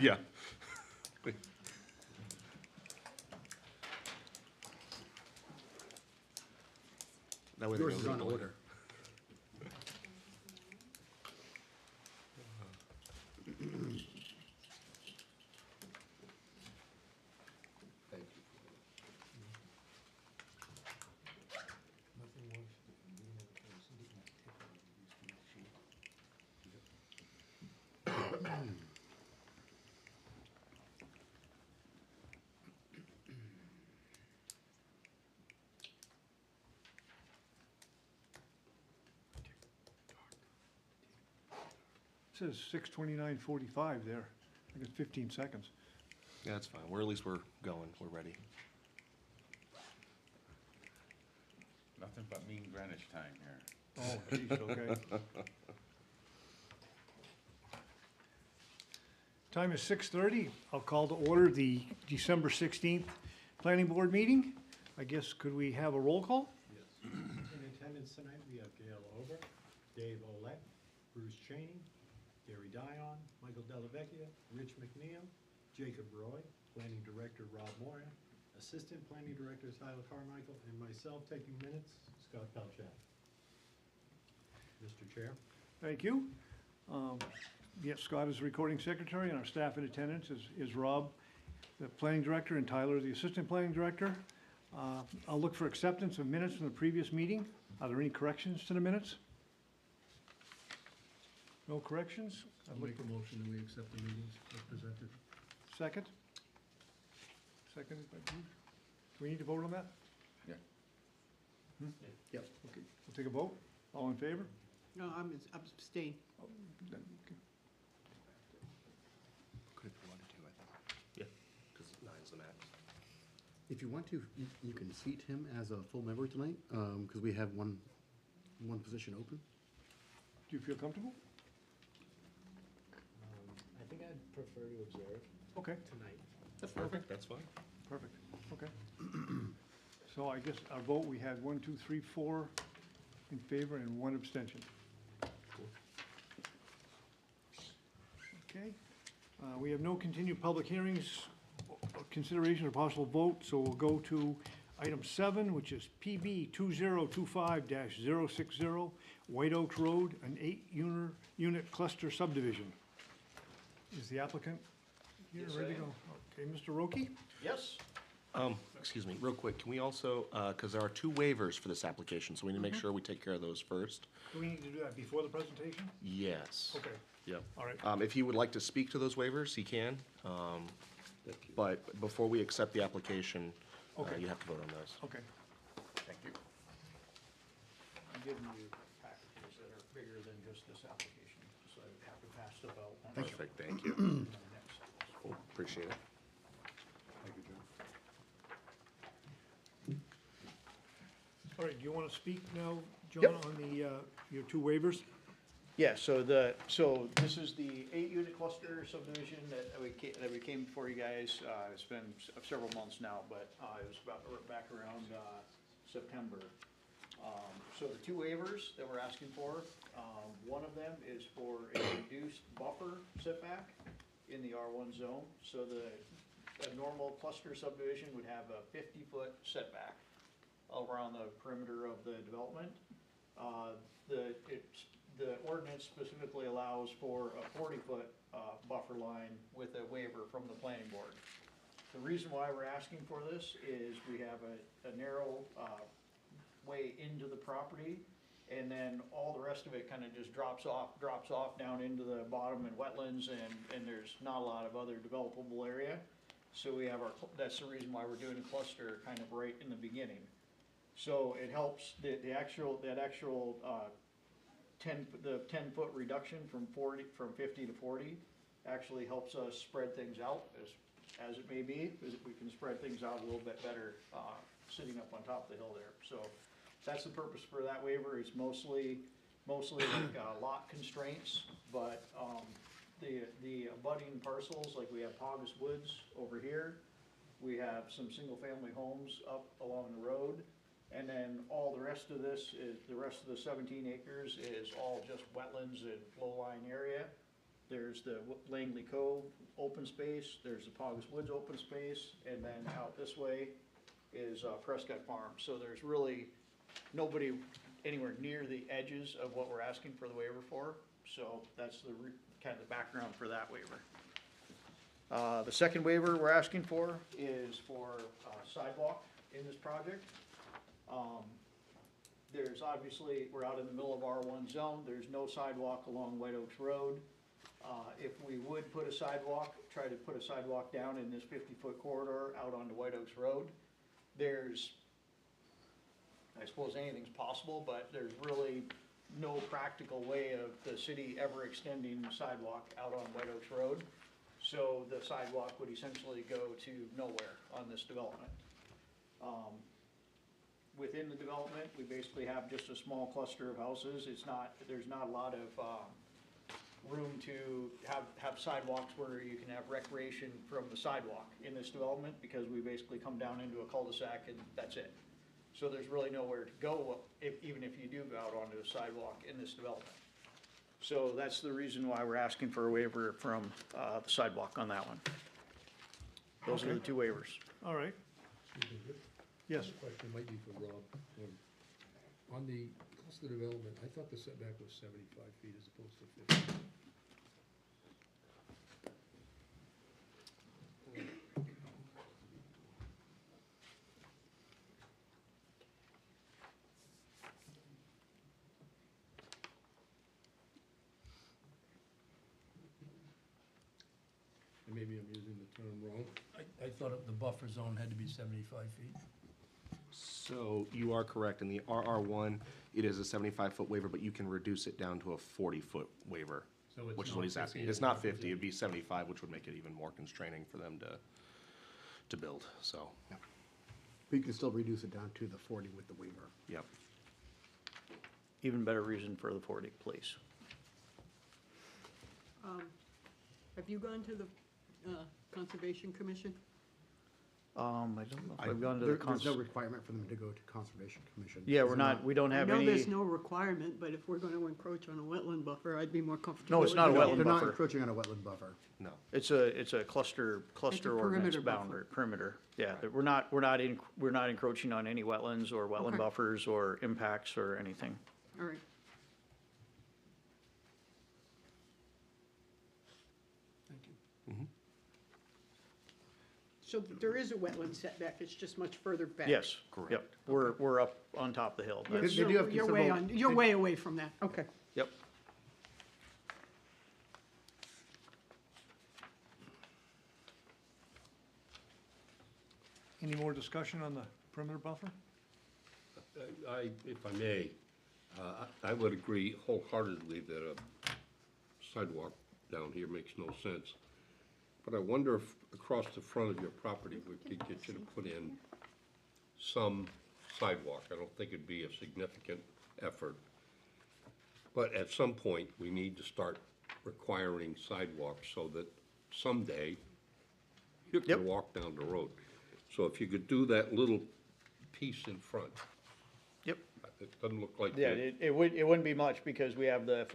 Yeah. That way they Yours know is who on to order. Thank you. It says 6:29:45 there. I guess 15 seconds. Yeah, that's fine. We're, at least we're going. We're ready. Nothing but mean Greenwich time here. Oh, geez, okay. Time is 6:30. I'll call to order the December 16th Planning Board meeting. I guess, could we have a roll call? Yes. In attendance tonight, we have Gail Ober, Dave Olet, Bruce Cheney, Gary Dion, Michael Delavecchia, Rich McNeil, Jacob Roy, Planning Director Rob Moya, Assistant Planning Director Tyler Carmichael, and myself taking minutes, Scott Pelchat. Mr. Chair. Thank you. Yes, Scott is the recording secretary, and our staff in attendance is Rob, the planning director, and Tyler, the assistant planning director. I'll look for acceptance of minutes from the previous meeting. Are there any corrections to the minutes? No corrections? I'll make a motion that we accept the meetings as presented. Second? Second by Bruce? Do we need to vote on that? Yeah. Yep. Okay, we'll take a vote. All in favor? No, I'm abstain. Then, okay. Could if you wanted to, I think. Yeah, because 9's the max. If you want to, you can seat him as a full member tonight, because we have one position open. Do you feel comfortable? I think I'd prefer to observe Okay, tonight. That's perfect. That's fine. perfect, okay. So I guess our vote, we had 1, 2, 3, 4 in favor and 1 abstention. Okay, we have no continued public hearings, or consideration or possible vote, so we'll go to item 7, which is PB 2025-060, White Oaks Road, an 8-unit cluster subdivision. Is the applicant here, Yes, ready I to am. go? Okay, Mr. Roki? Yes, Excuse me, real quick, can we also, because there are 2 waivers for this application, so we need to make sure we take care of those first. Do we need to do that before the presentation? Yes. Okay, Yep. all right. If he would like to speak to those waivers, he can. But before we accept the application, Okay. you have to vote on those. Okay. Thank you. I'm giving you packages that are bigger than just this application, so I have to pass stuff out. Perfect, thank you. Next. Cool, appreciate it. Thank you, John. All right, do you want to speak now, John, Yep. on the, your 2 waivers? Yeah, so this is the 8-unit cluster subdivision that we came before you guys. It's been several months now, but it was back around September. So the 2 waivers that we're asking for, one of them is for a reduced buffer setback in the R1 zone. So a normal cluster subdivision would have a 50-foot setback around the perimeter of the development. The ordinance specifically allows for a 40-foot buffer line with a waiver from the planning board. The reason why we're asking for this is we have a narrow way into the property, and then all the rest of it kind of just drops off down into the bottom and wetlands, and there's not a lot of other developable area. So we have that's the reason why we're doing a cluster kind of right in the beginning. So it helps, the 10-foot reduction from 50 to 40 actually helps us spread things out as it may be, because we can spread things out a little bit better, sitting up on top of the hill there. So that's the purpose for that waiver. It's mostly like lot constraints, but, the abutting parcels, like we have Pogus Woods over here, we have some single-family homes up along the road, and then all the rest of the 17 acres is all just wetlands and flow line area. There's the Langley Cove open space, there's the Pogus Woods open space, and then out this way is Prescott Farm. So there's really nobody anywhere near the edges of what we're asking for the waiver for. So that's the kind of the background for that waiver. The second waiver we're asking for is for sidewalk in this project. There's obviously, we're out in the middle of R1 zone, there's no sidewalk along White Oaks Road. If we would put a sidewalk, try to put a sidewalk down in this 50-foot corridor out onto White Oaks Road, there's, I suppose anything's possible, but there's really no practical way of the city ever extending the sidewalk out on White Oaks Road. So the sidewalk would essentially go to nowhere on this development. Within the development, we basically have just a small cluster of houses. It's not, there's not a lot of room to have sidewalks where you can have recreation from the sidewalk in this development, because we basically come down into a cul-de-sac and that's it. So there's really nowhere to go, even if you do go out onto a sidewalk in this development. So that's the reason why we're asking for a waiver from the sidewalk on that one. Those are the Okay. two waivers. All right, yes. Question might be for Rob. On the cluster development, I thought the setback was 75 feet as opposed to 50. And maybe I'm using the term wrong. I thought the buffer zone had to be 75 feet. So you are correct. In the RR1, it is a 75-foot waiver, but you can reduce it down to a 40-foot waiver, So it's which is not what he's 50 asking. as It's not represented. 50, it'd be 75, which would make it even more constraining for them to build, so, But you can still reduce it down to the 40 with the waiver. yep. Even better reason for the 40, please. Have you gone to the Conservation Commission? I don't know if I've gone to the There's no requirement for them to go to Conservation Commission. Yeah, Is we're there not, we don't I have know there's any, no requirement, but if we're gonna encroach on a wetland buffer, I'd be more comfortable. No, it's with not a it. wetland They're not buffer. encroaching on a wetland buffer. No. it's a cluster ordinance perimeter boundary, buffer. perimeter. Yeah, that we're not encroaching on any wetlands or wetland Okay. buffers or impacts or anything. All right. Thank you. So there is a wetland setback, it's just much further back. Yes, Correct. yep, we're up on top of the hill. You're- That's- They do have You're way considerable- you're way away from that, okay. Yep. Any more discussion on the perimeter buffer? If I may, I would agree wholeheartedly that a sidewalk down here makes no sense. But I wonder if across the front of your property, we could get you to put in some sidewalk. I don't think it'd be a significant effort. But at some point, we need to start requiring sidewalks so that someday you Yep. can walk down the road. So if you could do that little piece in front, Yep. it doesn't look like. Yeah, the- it wouldn't be much because we have the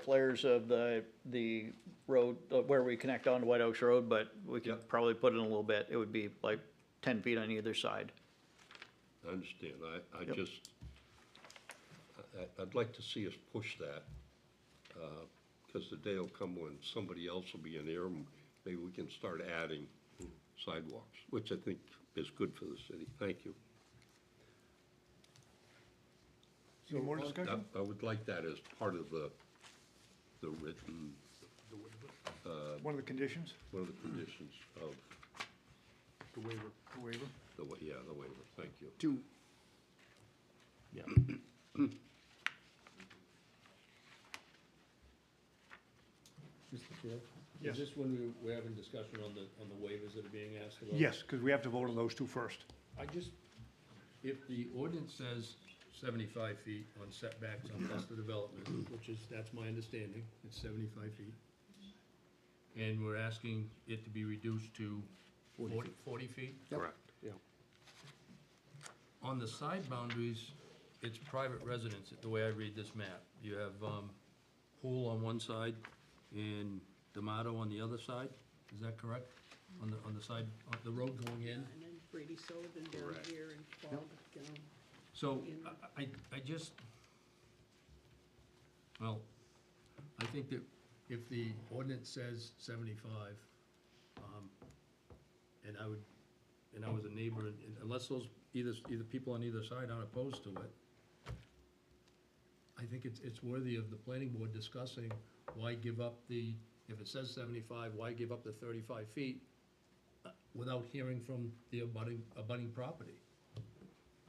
flares of the road, where we connect onto White Oaks Road, but we could Yep. probably put in a little bit. It would be like 10 feet on either side. I understand, I Yep. just, I'd like to see us push that, because the day will come when somebody else will be in there, and maybe we can start adding sidewalks, which I think is good for the city. Thank you. Any more discussion? I would like that as part of the written, One of the conditions, one of the conditions of the waiver. the waiver, thank you. Do, Yeah. Mr. Chair? Yes. Is this when we're having discussion on the waivers that are being asked about? Yes, because we have to vote on those two first. I just, if the ordinance says 75 feet on setbacks on cluster development, which is, that's my understanding, it's 75 feet. And we're asking it to be reduced to 40 feet? Correct. Yeah. On the side boundaries, it's private residence, the way I read this map. You have pool on one side and D'Amato on the other side, is that correct? On the side, on the road going in? And then Brady Sullivan down Correct. here and Bob down. So, In- I just, well, I think that if the ordinance says 75, and I was a neighbor, and unless those, either people on either side aren't opposed to it, I think it's worthy of the planning board discussing why give up the, if it says 75, why give up the 35 feet without hearing from the abutting property?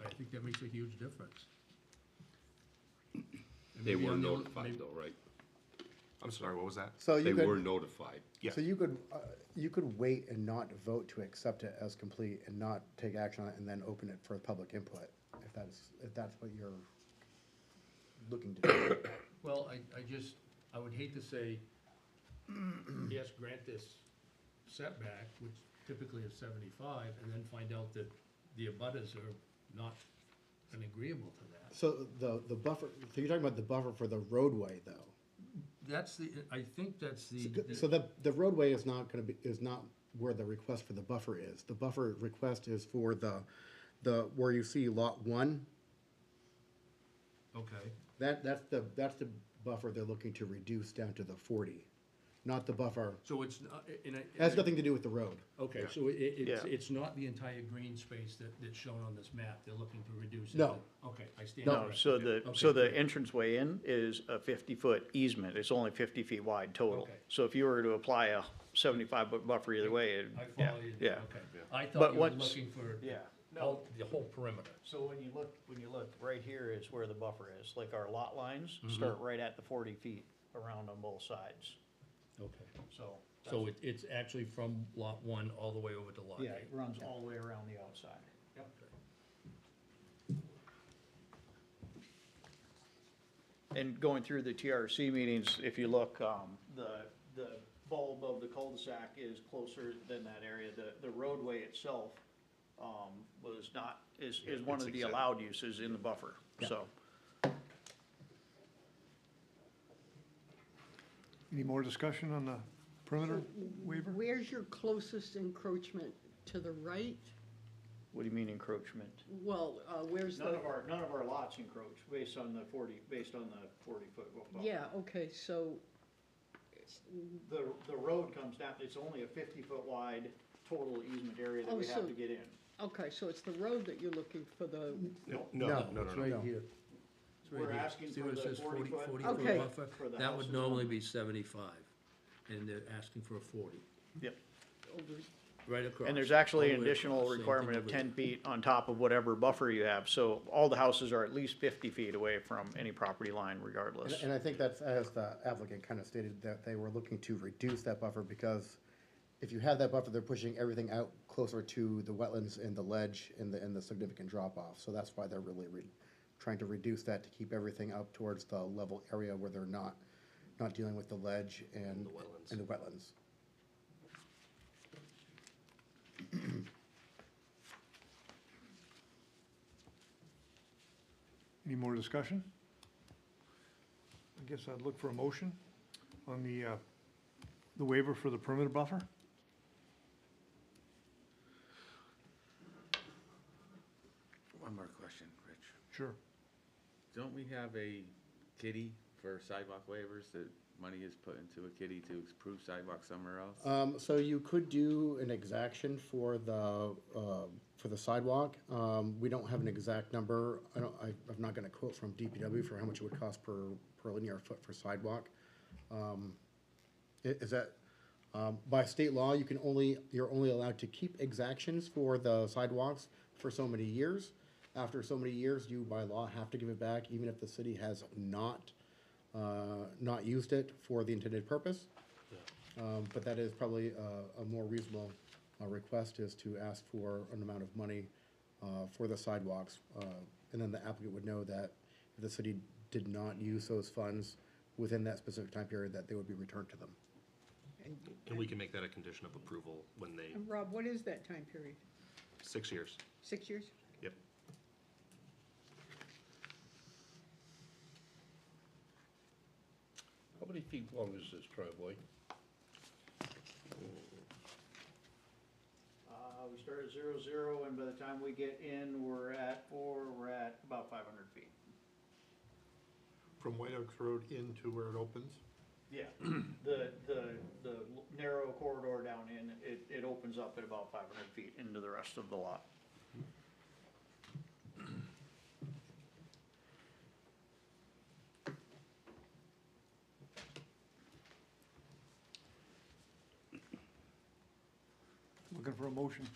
I think that makes a huge difference. And They maybe were on the- notified maybe- though, right? I'm sorry, what was that? So They you were could, notified. Yes. so you could wait and not vote to accept it as complete and not take action on it and then open it for public input, if that's what you're looking to do. Well, I would hate to say, yes, grant this setback, which typically is 75, and then find out that the abutters are not agreeable to that. So the buffer, so you're talking about the buffer for the roadway, though? That's I think that's So the roadway is not where the request for the buffer is. The buffer request is for where you see lot 1, okay. that's the buffer they're looking to reduce down to the 40, not the buffer. So it's not, It has nothing to do with the road. okay, so it's Yeah. not the entire green space that's shown on this map, they're looking to reduce it? No. Okay, I stand No, No, corrected. so Okay, the great. entranceway in is a 50-foot easement. It's only 50 feet wide total. Okay. So if you were to apply a 75-foot buffer either way, I yeah, follow you, yeah. okay. I But thought you were once- looking for Yeah. the whole perimeter. So when you look, right here is where the buffer is, like our lot lines Mm-hmm. start right at the 40 feet around on both sides, Okay. so. So it's actually from lot 1 all the way over to lot 8? Yeah, it runs all the way around the outside. Yep. And going through the TRC meetings, if you look, the bulb of the cul-de-sac is closer than that area. The roadway itself, was not, is one It's of the exempt. allowed uses in the buffer, so. Any more discussion on the perimeter waiver? Where's your closest encroachment? To the right? What do you mean encroachment? Well, where's None the, of our lots encroach based on the 40-foot buffer. yeah, okay, so, The road comes down, it's only a 50-foot wide total easement area that Oh, we have so- to get in. okay, so it's the road that you're looking for the, No, No, It's right here. It's right We're here. asking See for where it the says 40 foot? 40 Okay. foot buffer? For the That would houses normally only. be 75, and they're asking for a 40, Yep. over, right across. And there's actually all an the way additional across, same requirement thing of over 10 there. feet on top of whatever buffer you have. So all the houses are at least 50 feet away from any property line regardless. And I think that's, as the applicant kind of stated, that they were looking to reduce that buffer because if you have that buffer, they're pushing everything out closer to the wetlands and the ledge and the significant drop-off. So that's why they're really trying to reduce that to keep everything up towards the level area where they're not dealing with the ledge and The wetlands. and the wetlands. Any more discussion? I guess I'd look for a motion on the waiver for the perimeter buffer. One more question, Rich. Sure. Don't we have a kitty for sidewalk waivers that money is put into a kitty to approve sidewalk somewhere else? So you could do an exaction for the sidewalk. We don't have an exact number. I've not got a quote from DPW for how much it would cost per linear foot for sidewalk. Is that, by state law, you're only allowed to keep exactions for the sidewalks for so many years. After so many years, you by law have to give it back, even if the city has not used it for the intended purpose. But that is probably a more reasonable request, is to ask for an amount of money for the sidewalks. And then the applicant would know that if the city did not use those funds within that specific time period, that they would be returned to them. And we can make that a condition of approval when they, and Rob, what is that time period? 6 years. 6 years? Yep. How many feet long is this driveway? We start at 0, and by the time we get in, we're at about 500 feet. From White Oaks Road into where it opens? Yeah, the narrow corridor down in, it opens up at about 500 feet into the rest of the lot. Looking for a motion.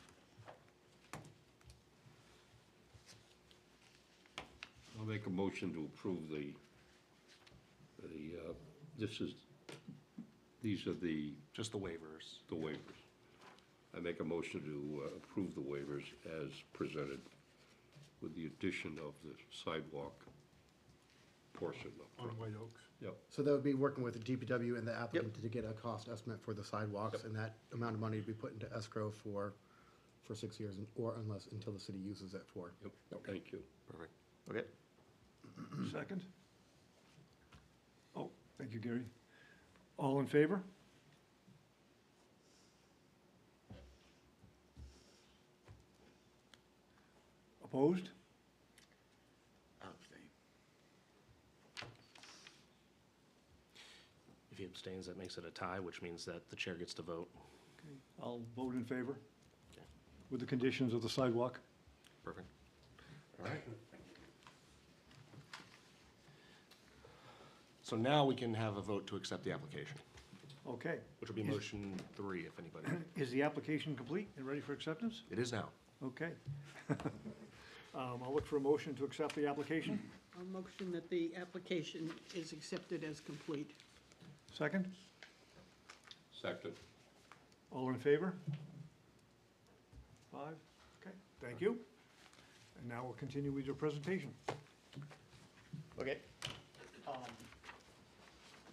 I'll make a motion to approve these are the Just the waivers. waivers. I make a motion to approve the waivers as presented with the addition of the sidewalk portion On of. White Oaks. Yep, So that would be working with the DPW and the applicant to get a cost estimate for the sidewalks, and that amount of money to be put into escrow for 6 years, or unless, until the city uses it for. yep, thank you. Perfect. Okay. Second? Oh, thank you, Gary. All in favor? Opposed? I'll abstain. If he abstains, that makes it a tie, which means that the chair gets to vote. Okay, I'll vote in favor Okay. with the conditions of the sidewalk. Perfect. All right. So now we can have a vote to accept the application, Okay. which will be motion 3, if anybody. Is the application complete and ready for acceptance? It is now. Okay. I'll look for a motion to accept the application. A motion that the application is accepted as complete. Second? Second. All in favor? 5? Okay, thank you. And now we'll continue with your presentation. Okay.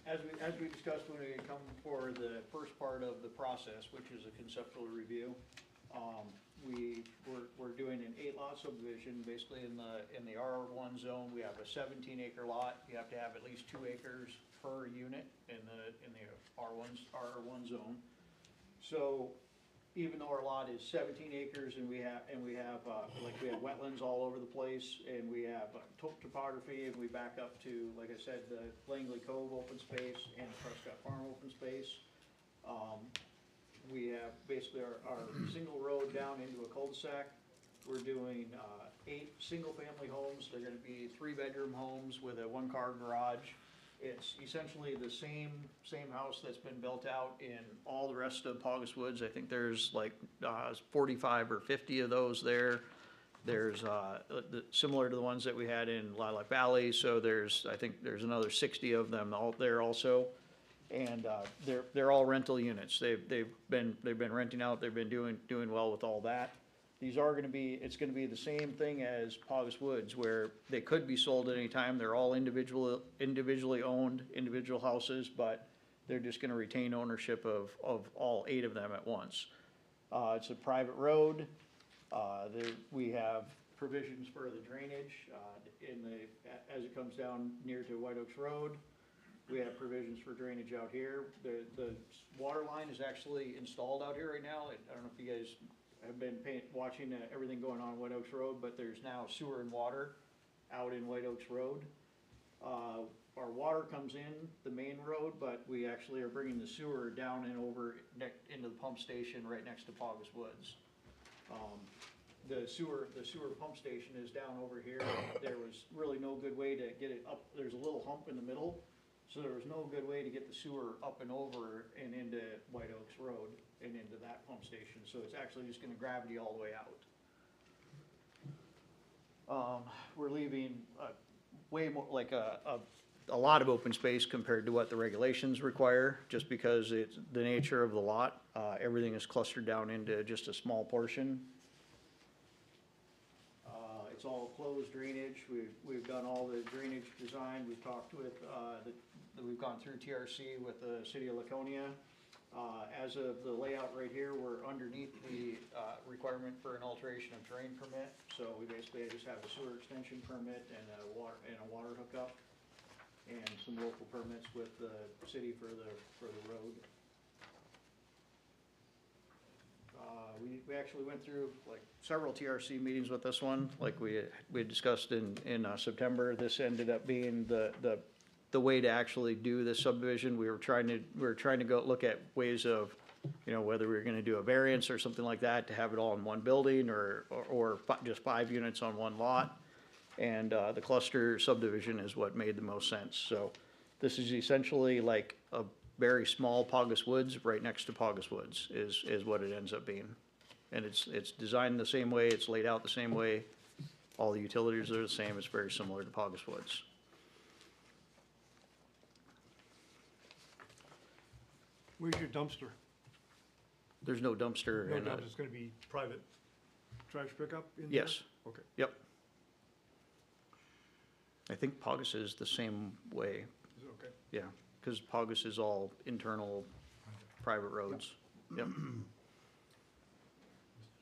As we discussed when we come for the first part of the process, which is a conceptual review, we're doing an 8-lot subdivision, basically in the R1 zone. We have a 17-acre lot. You have to have at least 2 acres per unit in the R1 zone. So even though our lot is 17 acres and we have wetlands all over the place, and we have topography, and we back up to, like I said, the Langley Cove open space and Prescott Farm open space. We have basically our single road down into a cul-de-sac. We're doing 8 single-family homes. They're gonna be 3-bedroom homes with a 1-car garage. It's essentially the same house that's been built out in all the rest of Paugus Woods. I think there's like 45 or 50 of those there. There's similar to the ones that we had in Lilac Valley, so I think there's another 60 of them out there also. And they're all rental units. They've been renting out. They've been doing well with all that. These are gonna be, it's gonna be the same thing as Paugus Woods, where they could be sold at any time. They're all individually owned, individual houses, but they're just gonna retain ownership of all 8 of them at once. It's a private road. We have provisions for the drainage, as it comes down near to White Oaks Road. We have provisions for drainage out here. The water line is actually installed out here right now. I don't know if you guys have been watching everything going on White Oaks Road, but there's now sewer and water out in White Oaks Road. Our water comes in the main road, but we actually are bringing the sewer down and over into the pump station right next to Paugus Woods. The sewer pump station is down over here. There was really no good way to get it up. There's a little hump in the middle, so there was no good way to get the sewer up and over and into White Oaks Road and into that pump station. So it's actually just gonna gravity all the way out. We're leaving way more, like a lot of open space compared to what the regulations require, just because it's the nature of the lot. Everything is clustered down into just a small portion. It's all closed drainage. We've done all the drainage design. We've talked with, we've gone through TRC with the city of Laconia. As of the layout right here, we're underneath the requirement for an alteration of terrain permit. So we basically just have a sewer extension permit and a water hookup, and some local permits with the city for the road. we actually went through like several TRC meetings with this one, like we had discussed in September. This ended up being the way to actually do this subdivision. We were trying to go look at ways of, whether we were gonna do a variance or something like that to have it all in one building or just 5 units on one lot. And, the cluster subdivision is what made the most sense. So this is essentially like a very small Paugus Woods right next to Paugus Woods is what it ends up being. And it's designed the same way, it's laid out the same way. All the utilities are the same, it's very similar to Paugus Woods. Where's your dumpster? There's no dumpster No in it. dumpster, it's gonna be private trash pickup in there? Yes, Okay. yep. I think Paugus is the same way, Is it okay? yeah, because Paugus is all internal private roads. Yep. Mr.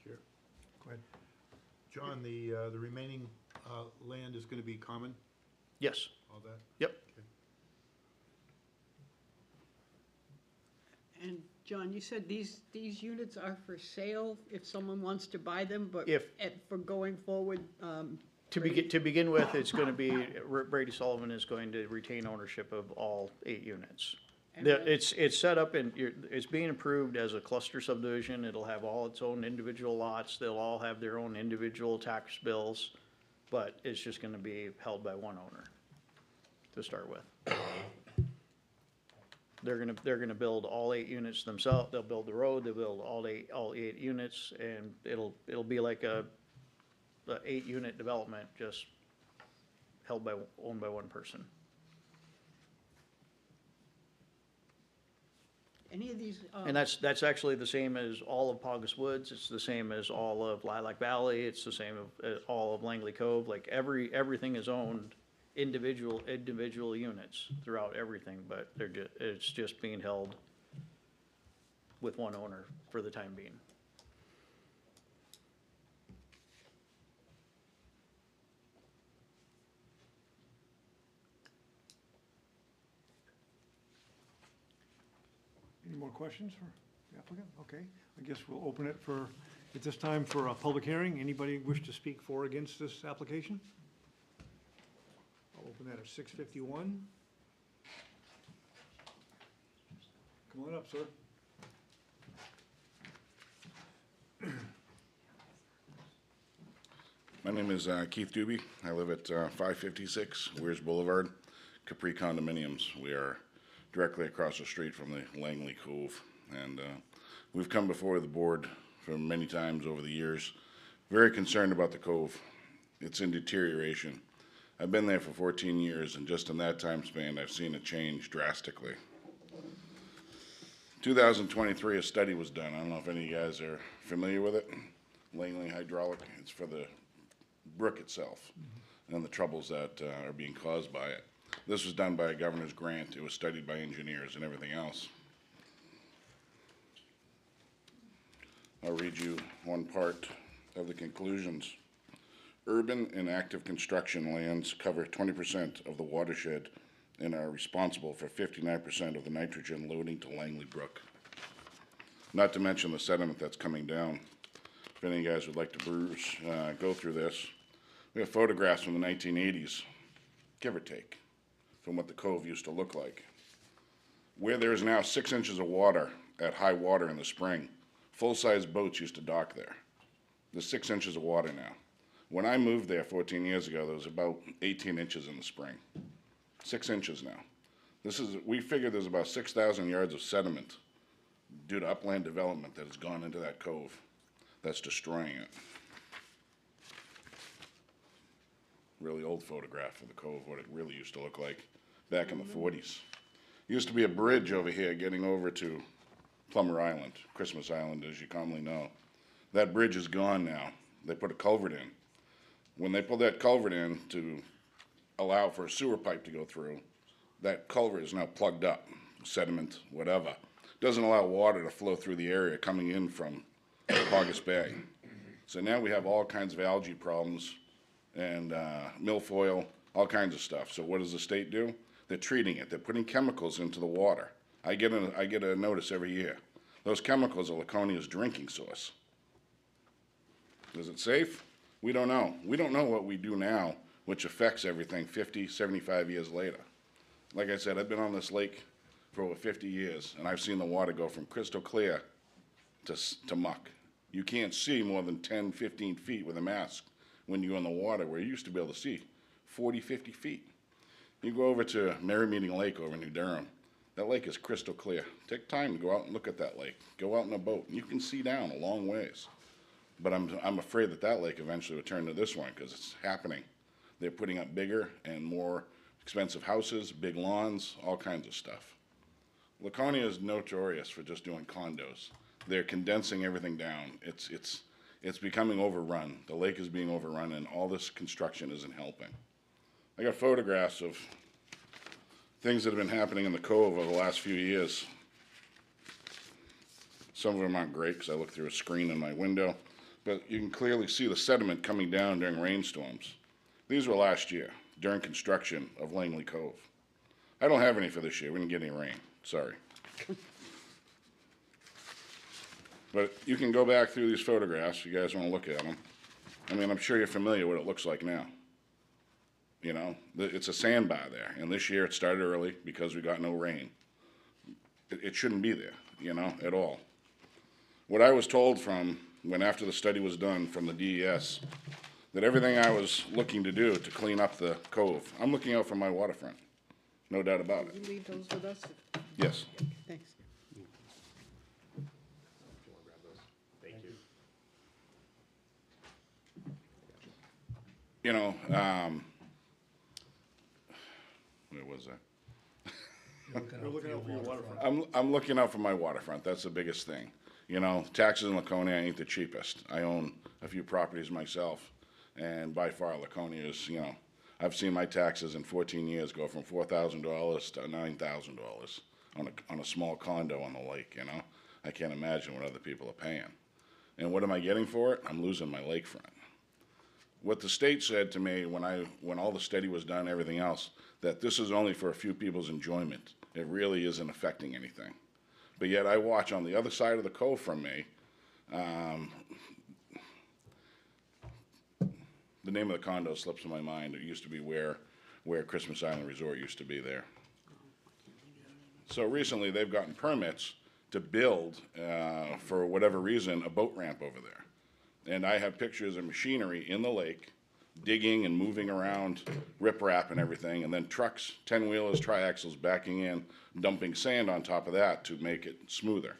Chair. Go ahead. John, the remaining land is gonna be common, Yes, all that? yep. And John, you said these units are for sale if someone wants to buy them, but for going forward, To begin with, it's gonna be, Brady Sullivan is going to retain ownership of all 8 units. And It's set up it's being approved as a cluster subdivision. It'll have all its own individual lots. They'll all have their own individual tax bills, but it's just gonna be held by one owner to start with. They're gonna build all 8 units themselves. They'll build the road, they'll build all eight units, and it'll be like the 8-unit development, just owned by one person. any of these, And that's actually the same as all of Paugus Woods, it's the same as all of Lilac Valley, it's the same of all of Langley Cove, like everything is owned individual units throughout everything, but it's just being held with one owner for the time being. Any more questions for the applicant? Okay, I guess we'll open it at this time for a public hearing. Anybody wish to speak for or against this application? I'll open that at 6:51. Come on up, sir. My name is Keith Doobie. I live at 556 Weirs Boulevard, Capri Condominiums. We are directly across the street from the Langley Cove. And we've come before the board for many times over the years, very concerned about the cove. It's in deterioration. I've been there for 14 years, and just in that time span, I've seen it change drastically. 2023, a study was done. I don't know if any of you guys are familiar with it. Langley Hydraulic. It's for the brook itself and the troubles that are being caused by it. This was done by a governor's grant. It was studied by engineers and everything else. I'll read you one part of the conclusions. Urban and active construction lands cover 20% of the watershed and are responsible for 59% of the nitrogen loading to Langley Brook. Not to mention the sediment that's coming down. If any of you guys would like to go through this, we have photographs from the 1980s, give or take, from what the cove used to look like. Where there is now 6 inches of water at high water in the spring, full-size boats used to dock there. There's 6 inches of water now. When I moved there 14 years ago, there was about 18 inches in the spring. 6 inches now. We figure there's about 6,000 yards of sediment due to upland development that has gone into that cove that's destroying it. Really old photograph of the cove, what it really used to look like back in the 40s. Used to be a bridge over here getting over to Plummer Island, Christmas Island, as you commonly know. That bridge is gone now. They put a culvert in. When they pulled that culvert in to allow for a sewer pipe to go through, that culvert is now plugged up, sediment, whatever. Doesn't allow water to flow through the area coming in from August Bay. So now we have all kinds of algae problems and milfoil, all kinds of stuff. So what does the state do? They're treating it. They're putting chemicals into the water. I get a notice every year. Those chemicals are Laconia's drinking source. Is it safe? We don't know. We don't know what we do now, which affects everything 50, 75 years later. Like I said, I've been on this lake for over 50 years, and I've seen the water go from crystal clear to muck. You can't see more than 10, 15 feet with a mask when you're in the water, where you used to be able to see 40, 50 feet. You go over to Merry Meeting Lake over in New Durham. That lake is crystal clear. Take time to go out and look at that lake. Go out in a boat, and you can see down a long ways. But I'm afraid that that lake eventually will turn to this one, because it's happening. They're putting up bigger and more expensive houses, big lawns, all kinds of stuff. Laconia is notorious for just doing condos. They're condensing everything down. It's becoming overrun. The lake is being overrun, and all this construction isn't helping. I got photographs of things that have been happening in the cove over the last few years. Some of them aren't great because I look through a screen in my window, but you can clearly see the sediment coming down during rainstorms. These were last year, during construction of Langley Cove. I don't have any for this year. We didn't get any rain. Sorry. But you can go back through these photographs if you guys want to look at them. I mean, I'm sure you're familiar with what it looks like now. You know, it's a sandbar there, and this year it started early because we got no rain. It shouldn't be there, you know, at all. What I was told from when after the study was done from the DES, that everything I was looking to do to clean up the cove, I'm looking out for my waterfront, no doubt about it. You leave those with us? Yes. Thanks. Thank you. You know, where was I? You're looking out for your waterfront. I'm looking out for my waterfront. That's the biggest thing. You know, taxes in Laconia ain't the cheapest. I own a few properties myself, and by far Laconia is, you know, I've seen my taxes in 14 years go from $4,000 to $9,000 on a small condo on the lake, you know. I can't imagine what other people are paying. And what am I getting for it? I'm losing my lakefront. What the state said to me when all the study was done, everything else, that this is only for a few people's enjoyment. It really isn't affecting anything. But yet I watch on the other side of the cove from me, the name of the condo slips in my mind. It used to be where Christmas Island Resort used to be there. So recently they've gotten permits to build, for whatever reason, a boat ramp over there. And I have pictures of machinery in the lake, digging and moving around, riprap and everything, and then trucks, 10-wheelers, triaxles backing in, dumping sand on top of that to make it smoother.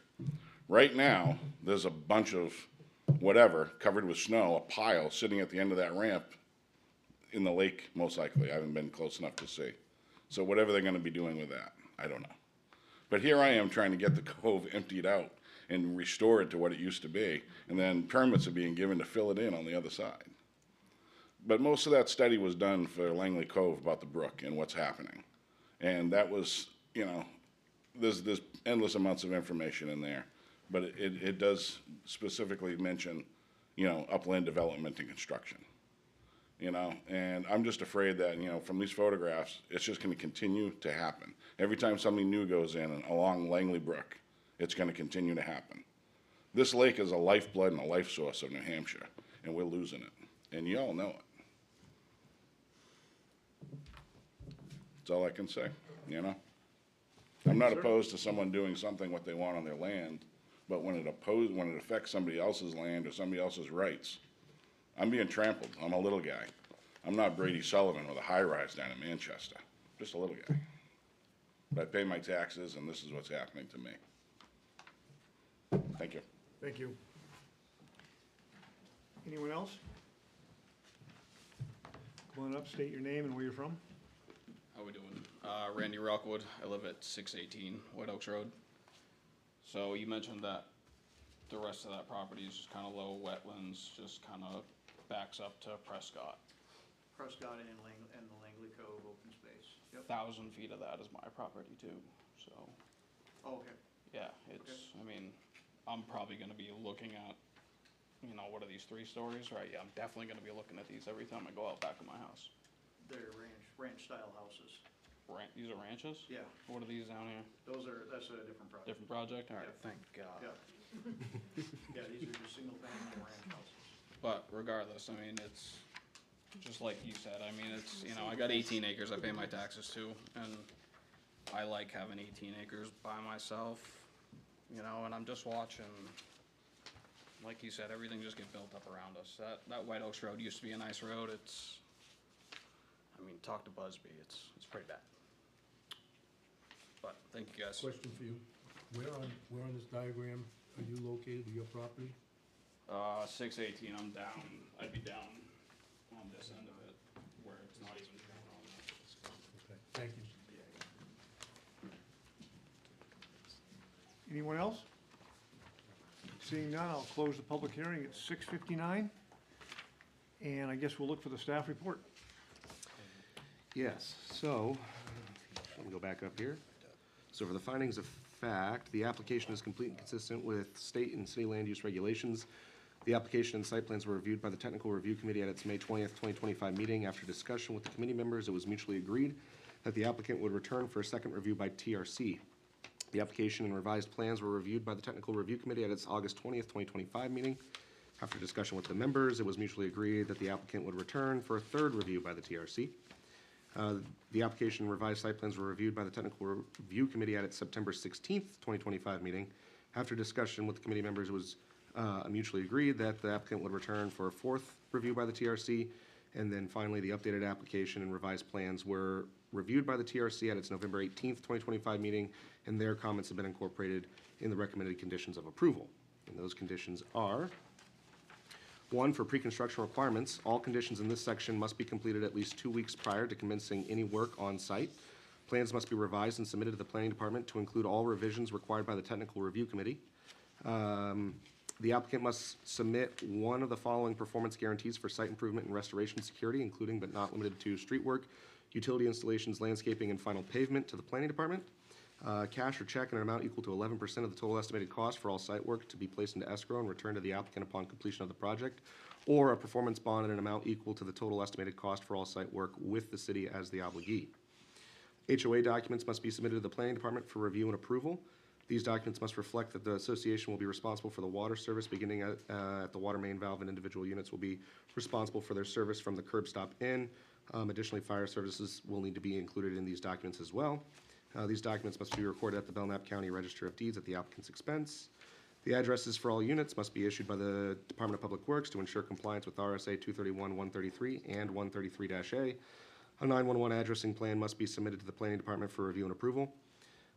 Right now, there's a bunch of whatever covered with snow, a pile sitting at the end of that ramp in the lake, most likely. I haven't been close enough to see. So whatever they're going to be doing with that, I don't know. But here I am trying to get the cove emptied out and restore it to what it used to be, and then permits are being given to fill it in on the other side. But most of that study was done for Langley Cove about the brook and what's happening. And that was, you know, there's endless amounts of information in there, but it does specifically mention, you know, upland development and construction. You know, and I'm just afraid that, you know, from these photographs, it's just going to continue to happen. Every time something new goes in and along Langley Brook, it's going to continue to happen. This lake is a lifeblood and a life source of New Hampshire, and we're losing it. And you all know it. That's all I can say, you know? I'm not opposed to someone doing something what they want on their land, but when it affects somebody else's land or somebody else's rights, I'm being trampled. I'm a little guy. I'm not Brady Sullivan with a high-rise down in Manchester. Just a little guy. But I pay my taxes, and this is what's happening to me. Thank you. Thank you. Anyone else? Come on up, state your name and where you're from. How we doing? Randy Rockwood. I live at 618 White Oaks Road. So you mentioned that the rest of that property is just kind of low wetlands, just kind of backs up to Prescott. Prescott and the Langley Cove open space. Yep. 1,000 feet of that is my property too, so. Oh, okay. Yeah, it's, I mean, I'm probably gonna be looking at, you know, what are these 3 stories, right? Yeah, I'm definitely gonna be looking at these every time I go out back of my house. They're ranch-style houses. These are ranches? Yeah. What are these down here? That's a different project. Different project? All right, Yeah. thank God. Yeah. Yeah, these are just single-family ranch houses. But regardless, I mean, it's just like you said, I mean, it's, you know, I got 18 acres, I pay my taxes too, and I like having 18 acres by myself, you know, and I'm just watching, like you said, everything just get built up around us. That White Oaks Road used to be a nice road, it's, I mean, talk to Busby, it's pretty bad. But, thank you guys. Question for you. Where on this diagram are you located, your property? 618, I'm down, I'd be down on this end of it, where it's not even shown on that. Okay, thank you. Anyone else? Seeing none, I'll close the public hearing at 6:59. And I guess we'll look for the staff report. Yes, so, let me go back up here. So for the findings of fact, the application is complete and consistent with state and city land use regulations. The application and site plans were reviewed by the Technical Review Committee at its May 20th, 2025 meeting. After discussion with the committee members, it was mutually agreed that the applicant would return for a second review by TRC. The application and revised plans were reviewed by the Technical Review Committee at its August 20th, 2025 meeting. After discussion with the members, it was mutually agreed that the applicant would return for a third review by the TRC. The application and revised site plans were reviewed by the Technical Review Committee at its September 16th, 2025 meeting. After discussion with the committee members, it was mutually agreed that the applicant would return for a fourth review by the TRC. And then finally, the updated application and revised plans were reviewed by the TRC at its November 18th, 2025 meeting, and their comments have been incorporated in the recommended conditions of approval. And those conditions are: 1, for pre-construction requirements, all conditions in this section must be completed at least 2 weeks prior to commencing any work on site. Plans must be revised and submitted to the planning department to include all revisions required by the Technical Review Committee. The applicant must submit one of the following performance guarantees for site improvement and restoration security, including but not limited to street work, utility installations, landscaping, and final pavement to the planning department. Cash or check in an amount equal to 11% of the total estimated cost for all site work to be placed into escrow and returned to the applicant upon completion of the project, or a performance bond in an amount equal to the total estimated cost for all site work with the city as the obligee. HOA documents must be submitted to the planning department for review and approval. These documents must reflect that the association will be responsible for the water service beginning at the water main valve, and individual units will be responsible for their service from the curb stop in. Additionally, fire services will need to be included in these documents as well. These documents must be recorded at the Belknap County Register of Deeds at the applicant's expense. The addresses for all units must be issued by the Department of Public Works to ensure compliance with RSA 231-133 and 133-A. A 911 addressing plan must be submitted to the planning department for review and approval.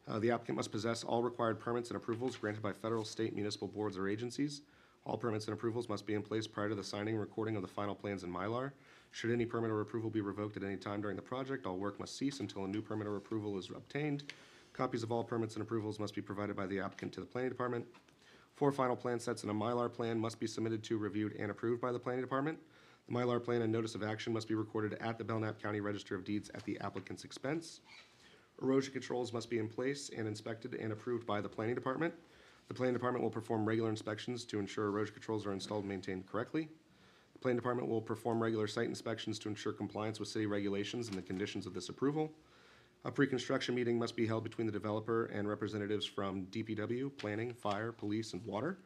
The applicant must possess all required permits and approvals granted by federal, state, municipal boards or agencies. All permits and approvals must be in place prior to the signing and recording of the final plans in Mylar. Should any permit or approval be revoked at any time during the project, all work must cease until a new permit or approval is obtained. Copies of all permits and approvals must be provided by the applicant to the planning department. 4 final plan sets and a Mylar plan must be submitted to, reviewed, and approved by the planning department. The Mylar plan and notice of action must be recorded at the Belknap County Register of Deeds at the applicant's expense. Erosion controls must be in place and inspected and approved by the planning department. The planning department will perform regular inspections to ensure erosion controls are installed and maintained correctly. The planning department will perform regular site inspections to ensure compliance with city regulations and the conditions of this approval. A pre-construction meeting must be held between the developer and representatives from DPW, planning, fire, police, and water.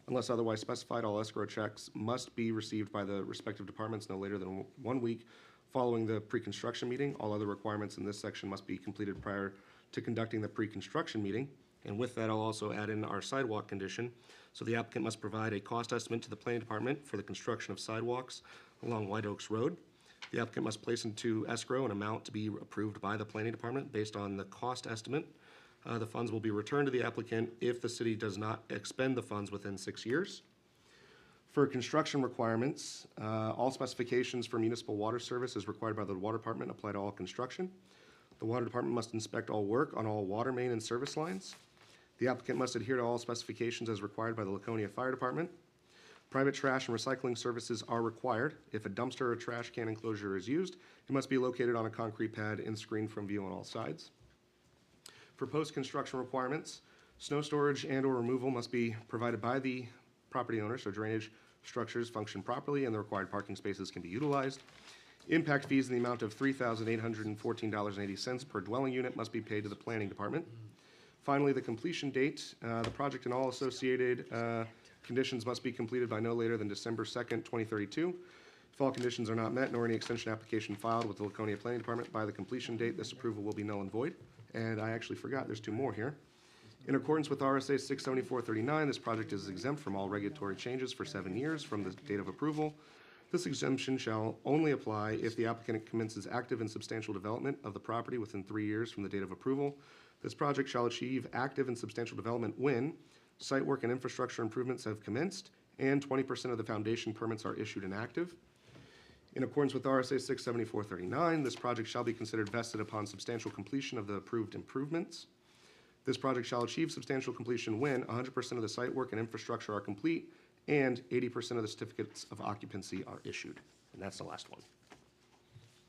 Unless otherwise specified, all escrow checks must be received by the respective departments no later than 1 week following the pre-construction meeting. All other requirements in this section must be completed prior to conducting the pre-construction meeting. And with that, I'll also add in our sidewalk condition. So the applicant must provide a cost estimate to the planning department for the construction of sidewalks along White Oaks Road. The applicant must place into escrow an amount to be approved by the planning department based on the cost estimate. The funds will be returned to the applicant if the city does not expend the funds within 6 years. For construction requirements, all specifications for municipal water service as required by the water department apply to all construction. The water department must inspect all work on all water main and service lines. The applicant must adhere to all specifications as required by the Laconia Fire Department. Private trash and recycling services are required. If a dumpster or trash can enclosure is used, it must be located on a concrete pad and screened from view on all sides. For post-construction requirements, snow storage and/or removal must be provided by the property owner so drainage structures function properly and the required parking spaces can be utilized. Impact fees in the amount of $3,814.80 per dwelling unit must be paid to the planning department. Finally, the completion date, the project and all associated conditions must be completed by no later than December 2nd, 2032. If all conditions are not met, nor any extension application filed with the Laconia Planning Department by the completion date, this approval will be null and void. And I actually forgot, there's two more here. In accordance with RSA 674-39, this project is exempt from all regulatory changes for 7 years from the date of approval. This exemption shall only apply if the applicant commences active and substantial development of the property within 3 years from the date of approval. This project shall achieve active and substantial development when site work and infrastructure improvements have commenced and 20% of the foundation permits are issued and active. In accordance with RSA 674-39, this project shall be considered vested upon substantial completion of the approved improvements. This project shall achieve substantial completion when 100% of the site work and infrastructure are complete and 80% of the certificates of occupancy are issued. And that's the last one.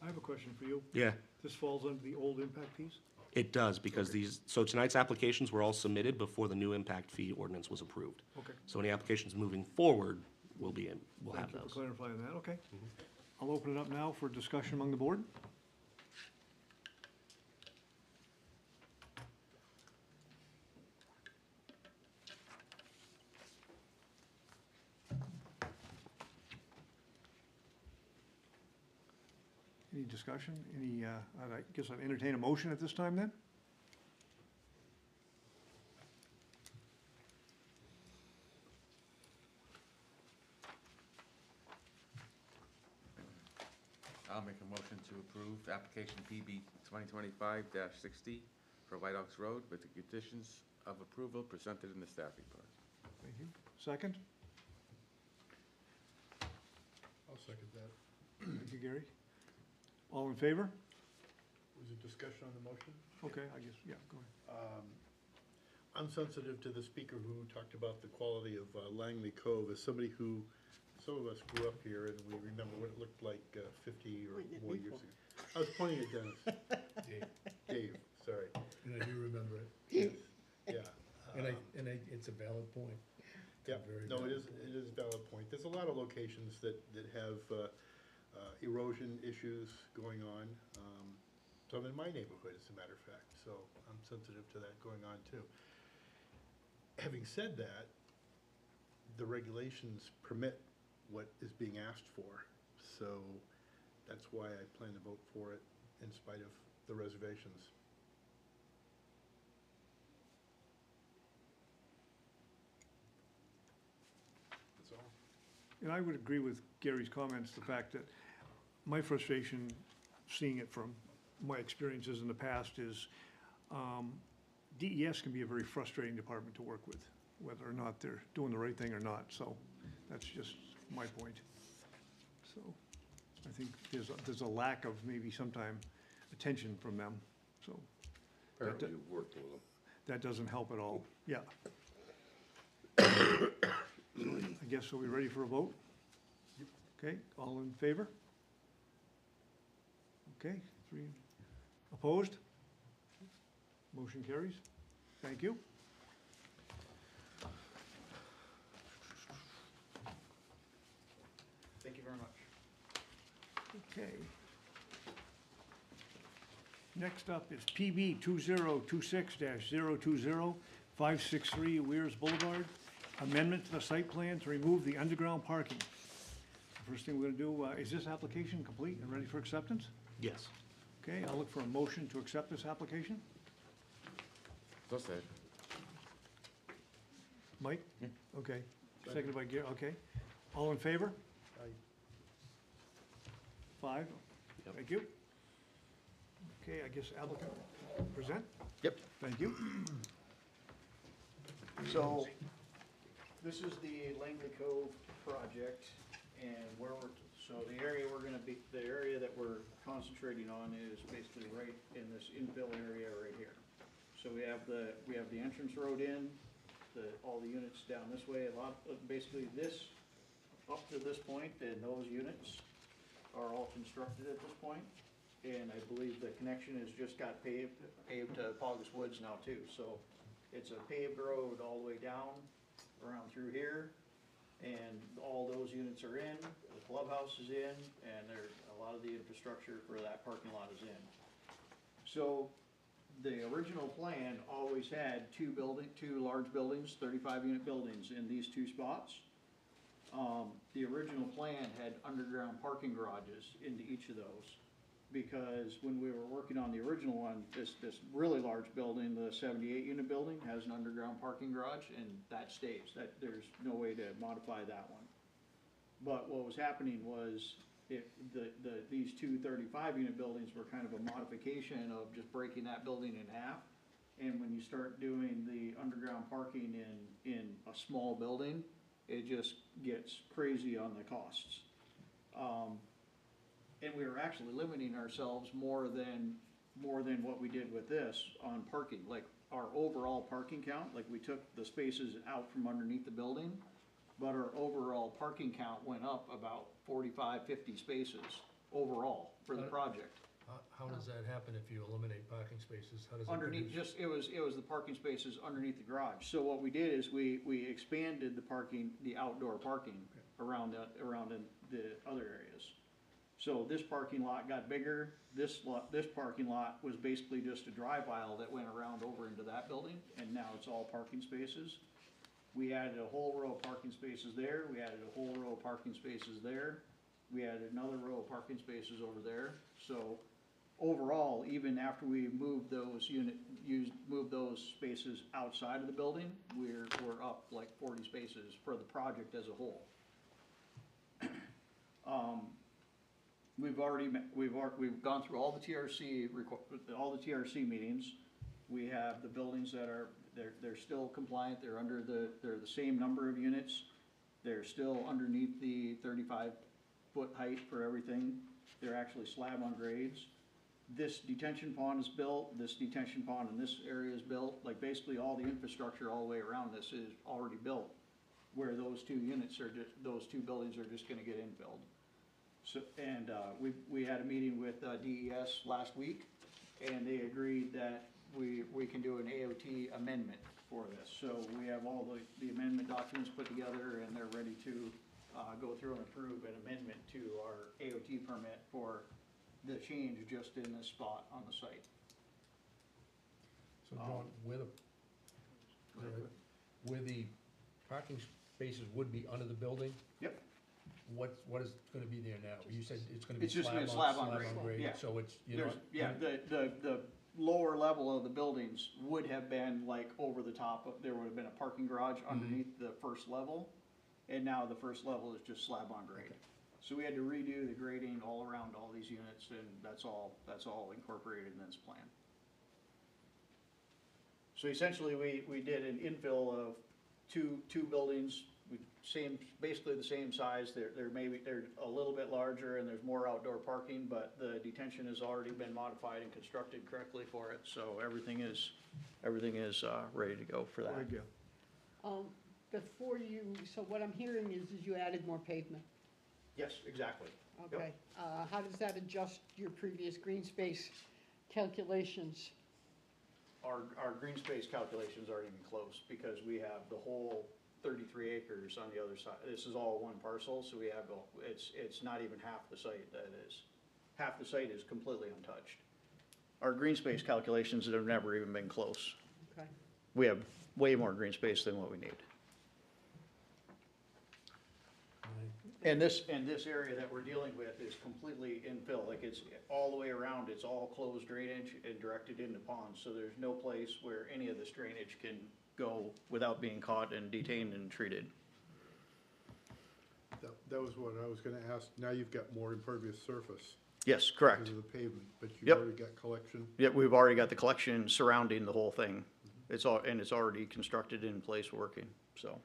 I have a question for you. Yeah. This falls under the old impact fees? It does, because so tonight's applications were all submitted before the new impact fee ordinance was approved. Okay. So any applications moving forward we'll have Thank you those. for clarifying that, okay. I'll open it up now for discussion among the board. Any discussion? I guess I'd entertain a motion at this time then? I'll make a motion to approve application PB 2025-60 for White Oaks Road with the conditions of approval presented in the staff report. Thank you. Second? I'll second that. Thank you, Gary. All in favor? Was it discussion on the motion? Okay, I guess, yeah, go ahead. I'm sensitive to the speaker who talked about the quality of Langley Cove. As somebody who, some of us grew up here and we remember what it looked like 50 or more years ago. I was pointing at Dennis. Dave, sorry. And I do remember it. Yes, yeah. And it's a valid point. Yeah, Very no, valid it is a valid point. There's a lot of locations that have erosion issues going on. Some in my neighborhood, as a matter of fact, so I'm sensitive to that going on too. Having said that, the regulations permit what is being asked for, so that's why I plan to vote for it in spite of the reservations. That's all. And I would agree with Gary's comments, the fact that my frustration, seeing it from my experiences in the past, is DES can be a very frustrating department to work with, whether or not they're doing the right thing or not. So that's just my point. So I think there's a lack of maybe sometime attention from them, so. Apparently you've worked with them. That doesn't help at all, yeah. I guess, are we ready for a vote? Okay, all in favor? Okay, 3 opposed? Motion carries. Thank you. Thank you very much. Okay. Next up is PB 2026-020, 563 Weirs Boulevard. Amendment to the site plan to remove the underground parking. First thing we're gonna do, is this application complete and ready for acceptance? Yes. Okay, I'll look for a motion to accept this application. So said. Mike? Okay. Seconded by Gary, okay. All in favor? Aye. 5? Thank you. Okay, I guess applicant present? Yep. Thank you. So, this is the Langley Cove project, and so the area the area that we're concentrating on is basically right in this infill area right here. So we have the entrance road in, all the units down this way, basically this, up to this point, and those units are all constructed at this point. And I believe the connection has just got paved to Paugus Woods now too, so it's a paved road all the way down, around through here, and all those units are in, the clubhouse is in, and a lot of the infrastructure for that parking lot is in. So the original plan always had two large buildings, 35-unit buildings in these two spots. The original plan had underground parking garages into each of those. Because when we were working on the original one, this really large building, the 78-unit building, has an underground parking garage, and that stays. There's no way to modify that one. But what was happening was, these two 35-unit buildings were kind of a modification of just breaking that building in half. And when you start doing the underground parking in a small building, it just gets crazy on the costs. And we were actually limiting ourselves more than what we did with this on parking. Like, our overall parking count, like, we took the spaces out from underneath the building, but our overall parking count went up about 45, 50 spaces overall for the project. How does that happen if you eliminate parking spaces? How does it Underneath, produce? it was the parking spaces underneath the garage. So what we did is we expanded the parking, the outdoor parking around the other areas. So this parking lot got bigger. This parking lot was basically just a drive aisle that went around over into that building, and now it's all parking spaces. We added a whole row of parking spaces there. We added a whole row of parking spaces there. We added another row of parking spaces over there. So overall, even after we moved those spaces outside of the building, we're up like 40 spaces for the project as a whole. We've gone through all the TRC meetings. We have the buildings that are, they're still compliant, they're the same number of units. They're still underneath the 35-foot height for everything. They're actually slab on grades. This detention pond is built, this detention pond in this area is built. Like, basically all the infrastructure all the way around this is already built, where those two buildings are just gonna get infilled. So, and we had a meeting with DES last week, and they agreed that we can do an AOT amendment for this. So we have all the amendment documents put together, and they're ready to go through and approve an amendment to our AOT permit for the change just in this spot on the site. So John, where the parking spaces would be under the building, Yep. what is gonna be there now? You said it's gonna be It's just gonna be slab on grade, yeah. So it's, you know. The lower level of the buildings would have been like over the top of, there would have been a parking garage underneath the first level, and now the first level is just slab on grade. So we had to redo the grading all around all these units, and that's all incorporated in this plan. So essentially, we did an infill of two buildings, basically the same size. They're a little bit larger, and there's more outdoor parking, but the detention has already been modified and constructed correctly for it, so everything is ready to go for that. There you go. So what I'm hearing is you added more pavement. Yes, exactly. Yep. Okay. How does that adjust your previous green space calculations? Our green space calculations aren't even close, because we have the whole 33 acres on the other side. This is all one parcel, so we have, it's not even half the site that is. Half the site is completely untouched. Our green space calculations have never even been close. Okay. We have way more green space than what we need. And this area that we're dealing with is completely infill, like, it's all the way around, it's all closed drainage and directed into ponds, so there's no place where any of this drainage can go without being caught and detained and treated. That was what I was gonna ask. Now you've got more impervious surface Yes, correct. because of the pavement, but you've Yep. already got collection. Yeah, we've already got the collection surrounding the whole thing. It's already constructed in place working, so.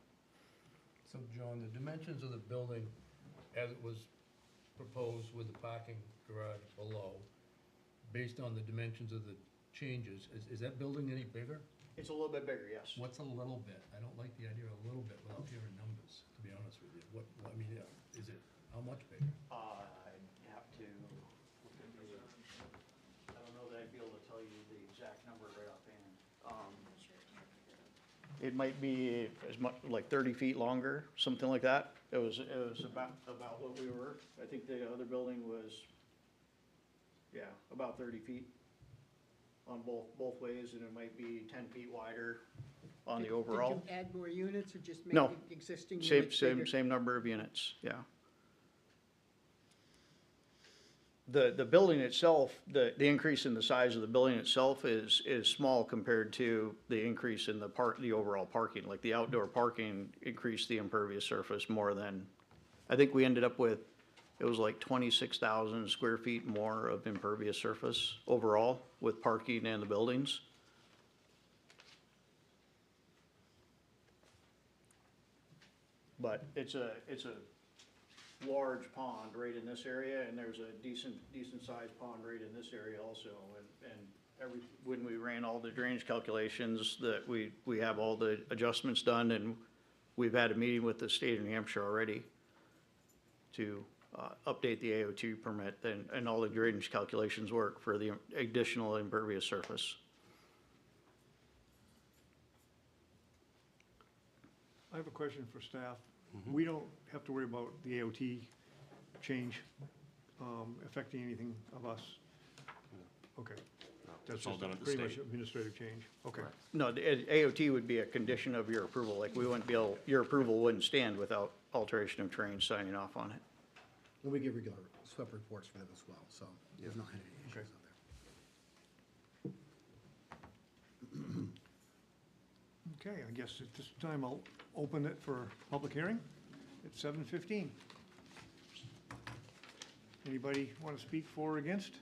So John, the dimensions of the building as it was proposed with the parking garage below, based on the dimensions of the changes, is that building any bigger? It's a little bit bigger, yes. What's a little bit? I don't like the idea of a little bit without hearing numbers, to be honest with you. I mean, is it, how much bigger? I'd have to look at I don't know that I'd be able to tell you the exact number right offhand. It might be as much, like 30 feet longer, something like that. It was about what we were. I think the other building was, yeah, about 30 feet. on both ways, and it might be 10 feet wider on the Did overall. you add more units or just make No. the existing Same, units bigger? same number of units, yeah. The building itself, the increase in the size of the building itself is small compared to the increase in the overall parking. Like the outdoor parking increased the impervious surface more than, I think we ended up with, it was like 26,000 square feet more of impervious surface overall with parking and the buildings. But it's a large pond right in this area, and there's a decent sized pond right in this area also. And when we ran all the drainage calculations, that we have all the adjustments done, and we've had a meeting with the state of New Hampshire already to update the AOT permit, and all the drainage calculations work for the additional impervious surface. I have a question for staff. We don't have to worry about the AOT change affecting anything of us? Okay. That's all just done at the pretty much state. administrative change. Okay. No, the AOT would be a condition of your approval, like we wouldn't be able, your approval wouldn't stand without alteration of terrain signing off on it. And we get regular SWEP reports for them as well, so there's not any issues Okay. out there. Okay, I guess at this time I'll open it for public hearing at 7:15. Anybody want to speak for or against?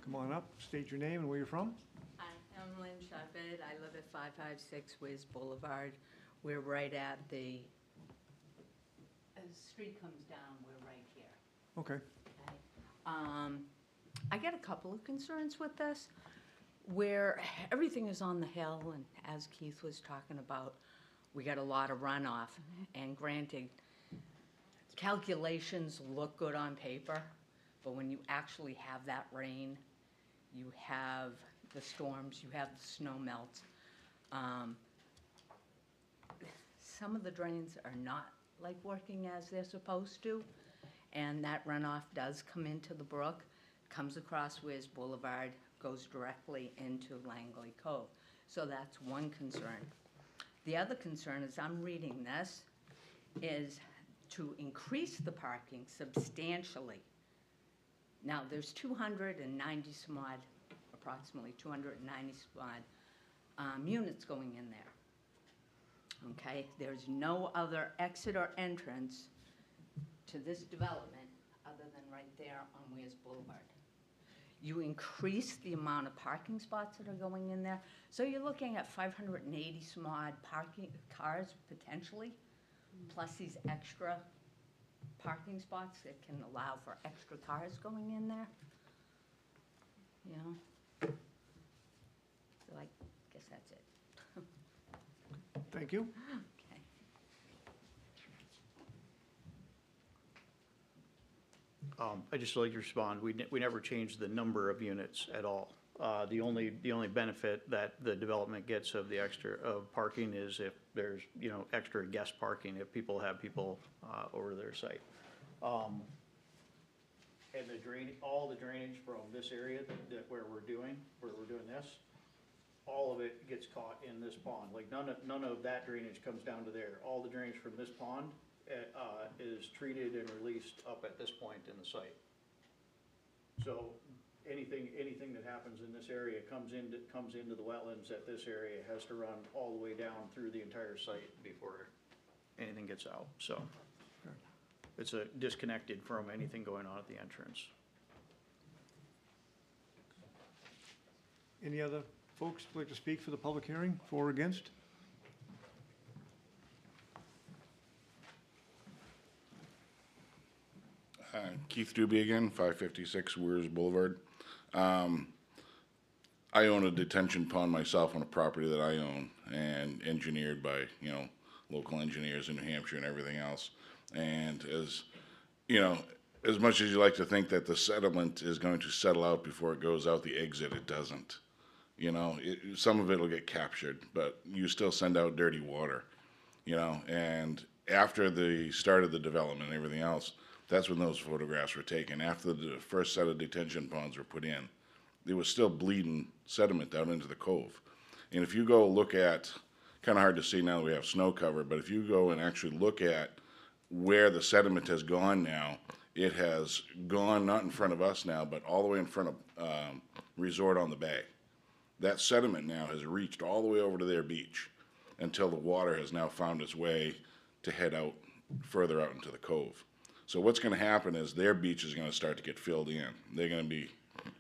Come on up, state your name and where you're from. Hi, I'm Lynn Shufford. I live at 556 Wiz Boulevard. We're right at the street comes down, we're right here. Okay. Okay. I got a couple of concerns with this, where everything is on the hill, and as Keith was talking about, we got a lot of runoff, and granted, calculations look good on paper, but when you actually have that rain, you have the storms, you have the snow melts. Some of the drains are not like working as they're supposed to, and that runoff does come into the brook, comes across Wiz Boulevard, goes directly into Langley Cove. So that's one concern. The other concern is, I'm reading this, is to increase the parking substantially. Now, there's 290 some odd, approximately 290 some odd units going in there. Okay, there's no other exit or entrance to this development other than right there on Weirs Boulevard. You increase the amount of parking spots that are going in there, so you're looking at 580 some odd parking cars potentially, plus these extra parking spots that can allow for extra cars going in there. You know? So I guess that's it. Thank you. Okay. I just like to respond, we never changed the number of units at all. The only benefit that the development gets of the extra, of parking is if there's, you know, extra guest parking, if people have people, over their site. And all the drainage from this area where we're doing this, all of it gets caught in this pond. Like none of that drainage comes down to there. All the drainage from this pond, is treated and released up at this point in the site. So anything that happens in this area comes into the wetlands at this area, has to run all the way down through the entire site before anything gets out, so. It's disconnected from anything going on at the entrance. Any other folks like to speak for the public hearing, for or against? Keith Doobie again, 556 Weirs Boulevard. I own a detention pond myself on a property that I own, and engineered by, you know, local engineers in New Hampshire and everything else. And as, you know, as much as you like to think that the settlement is going to settle out before it goes out the exit, it doesn't. You know, some of it will get captured, but you still send out dirty water, you know. And after the start of the development and everything else, that's when those photographs were taken. After the first set of detention ponds were put in, there was still bleeding sediment out into the cove. And if you go look at, kind of hard to see now that we have snow cover, but if you go and actually look at where the sediment has gone now, it has gone not in front of us now, but all the way in front of Resort on the Bay. That sediment now has reached all the way over to their beach until the water has now found its way to head out further out into the cove. So what's going to happen is their beach is going to start to get filled in. They're going to be,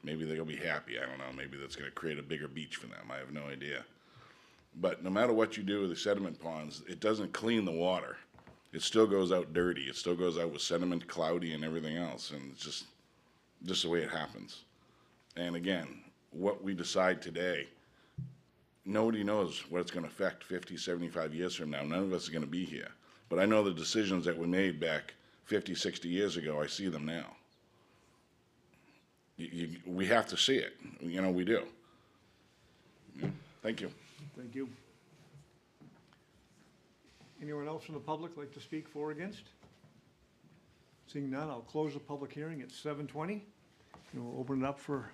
maybe they're going to be happy. I don't know. Maybe that's going to create a bigger beach for them. I have no idea. But no matter what you do with the sediment ponds, it doesn't clean the water. It still goes out dirty. It still goes out with sediment, cloudy, and everything else. And it's just the way it happens. And again, what we decide today, nobody knows what it's going to affect 50, 75 years from now. None of us are going to be here. But I know the decisions that were made back 50, 60 years ago, I see them now. We have to see it. You know, we do. Yeah. Thank you. Thank you. Anyone else from the public like to speak for or against? Seeing none, I'll close the public hearing at 7:20. And we'll open it up for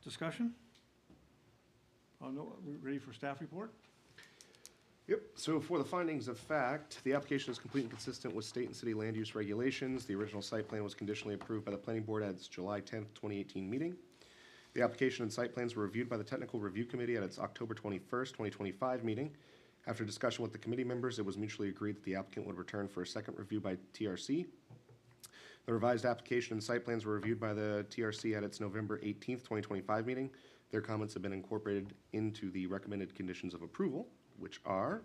discussion. Oh, no, we ready for staff report? Yep, so for the findings of fact, the application is complete and consistent with state and city land use regulations. The original site plan was conditionally approved by the planning board at its July 10th, 2018 meeting. The application and site plans were reviewed by the Technical Review Committee at its October 21st, 2025 meeting. After discussion with the committee members, it was mutually agreed that the applicant would return for a second review by TRC. The revised application and site plans were reviewed by the TRC at its November 18th, 2025 meeting. Their comments have been incorporated into the recommended conditions of approval, which are,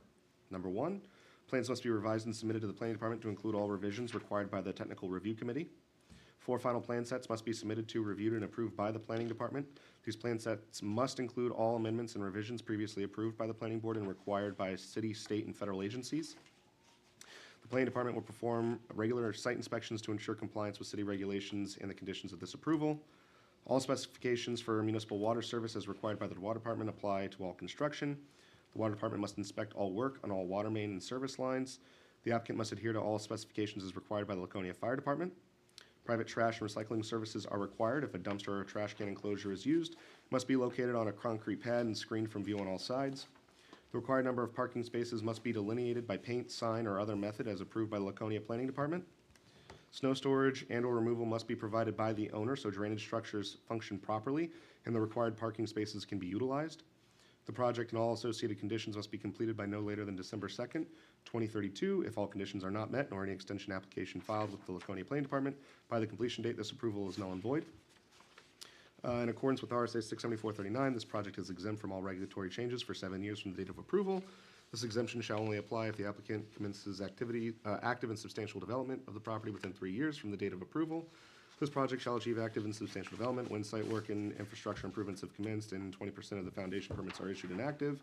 number 1, plans must be revised and submitted to the planning department to include all revisions required by the Technical Review Committee. 4 final plan sets must be submitted to, reviewed, and approved by the planning department. These plan sets must include all amendments and revisions previously approved by the planning board and required by city, state, and federal agencies. The planning department will perform regular site inspections to ensure compliance with city regulations and the conditions of this approval. All specifications for municipal water service as required by the water department apply to all construction. The water department must inspect all work on all water main and service lines. The applicant must adhere to all specifications as required by the Laconia Fire Department. Private trash and recycling services are required if a dumpster or a trash can enclosure is used. It must be located on a concrete pad and screened from view on all sides. The required number of parking spaces must be delineated by paint, sign, or other method as approved by the Laconia Planning Department. Snow storage and/or removal must be provided by the owner so drainage structures function properly and the required parking spaces can be utilized. The project and all associated conditions must be completed by no later than December 2nd, 2032. If all conditions are not met, nor any extension application filed with the Laconia Planning Department by the completion date, this approval is null and void. In accordance with RSA 674-39, this project is exempt from all regulatory changes for 7 years from the date of approval. This exemption shall only apply if the applicant commences active and substantial development of the property within 3 years from the date of approval. This project shall achieve active and substantial development when site work and infrastructure improvements have commenced and 20% of the foundation permits are issued and active.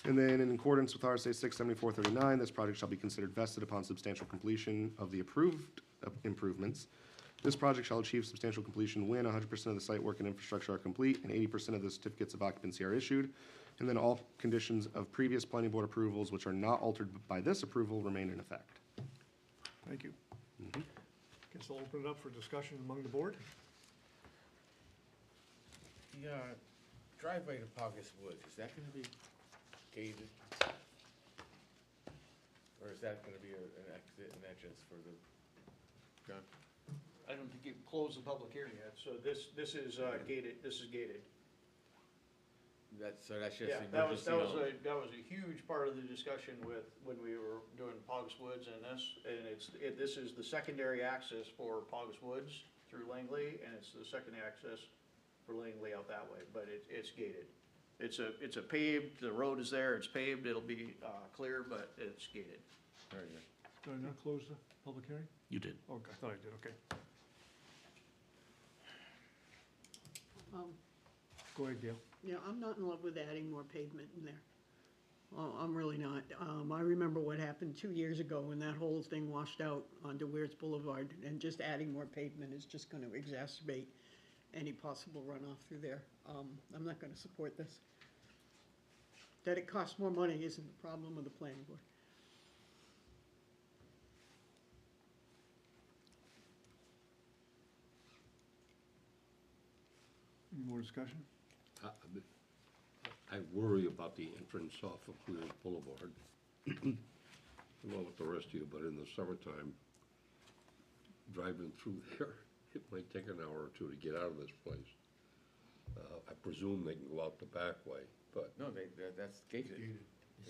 And then in accordance with RSA 674-39, this project shall be considered vested upon substantial completion of the approved improvements. This project shall achieve substantial completion when 100% of the site work and infrastructure are complete and 80% of the certificates of occupancy are issued. And then all conditions of previous planning board approvals which are not altered by this approval remain in effect. Thank you. Guess I'll open it up for discussion among the board. The driveway to Pogus Woods, is that gonna be gated? Or is that gonna be an exit and entrance for the, John? I don't think you've closed the public hearing yet, so this is gated, this is gated. So that's just Yeah, emergency only? that was a huge part of the discussion with, when we were doing Pogus Woods and this is the secondary access for Pogus Woods through Langley, and it's the second access for Langley out that way, but it's gated. It's a paved, the road is there, it's paved, it'll be, clear, but it's gated. Very good. Did I not close the public hearing? You did. Oh, I thought I did, okay. Go ahead, Gail. Yeah, I'm not in love with adding more pavement in there. Well, I'm really not. I remember what happened 2 years ago when that whole thing washed out onto Weirds Boulevard, and just adding more pavement is just gonna exacerbate any possible runoff through there. I'm not gonna support this. That it costs more money isn't the problem with the planning board. Any more discussion? I worry about the entrance off of Weir's Boulevard. I don't know what the rest of you, but in the summertime, driving through there, it might take an hour or two to get out of this place. I presume they can go out the back way, but No, that's gated.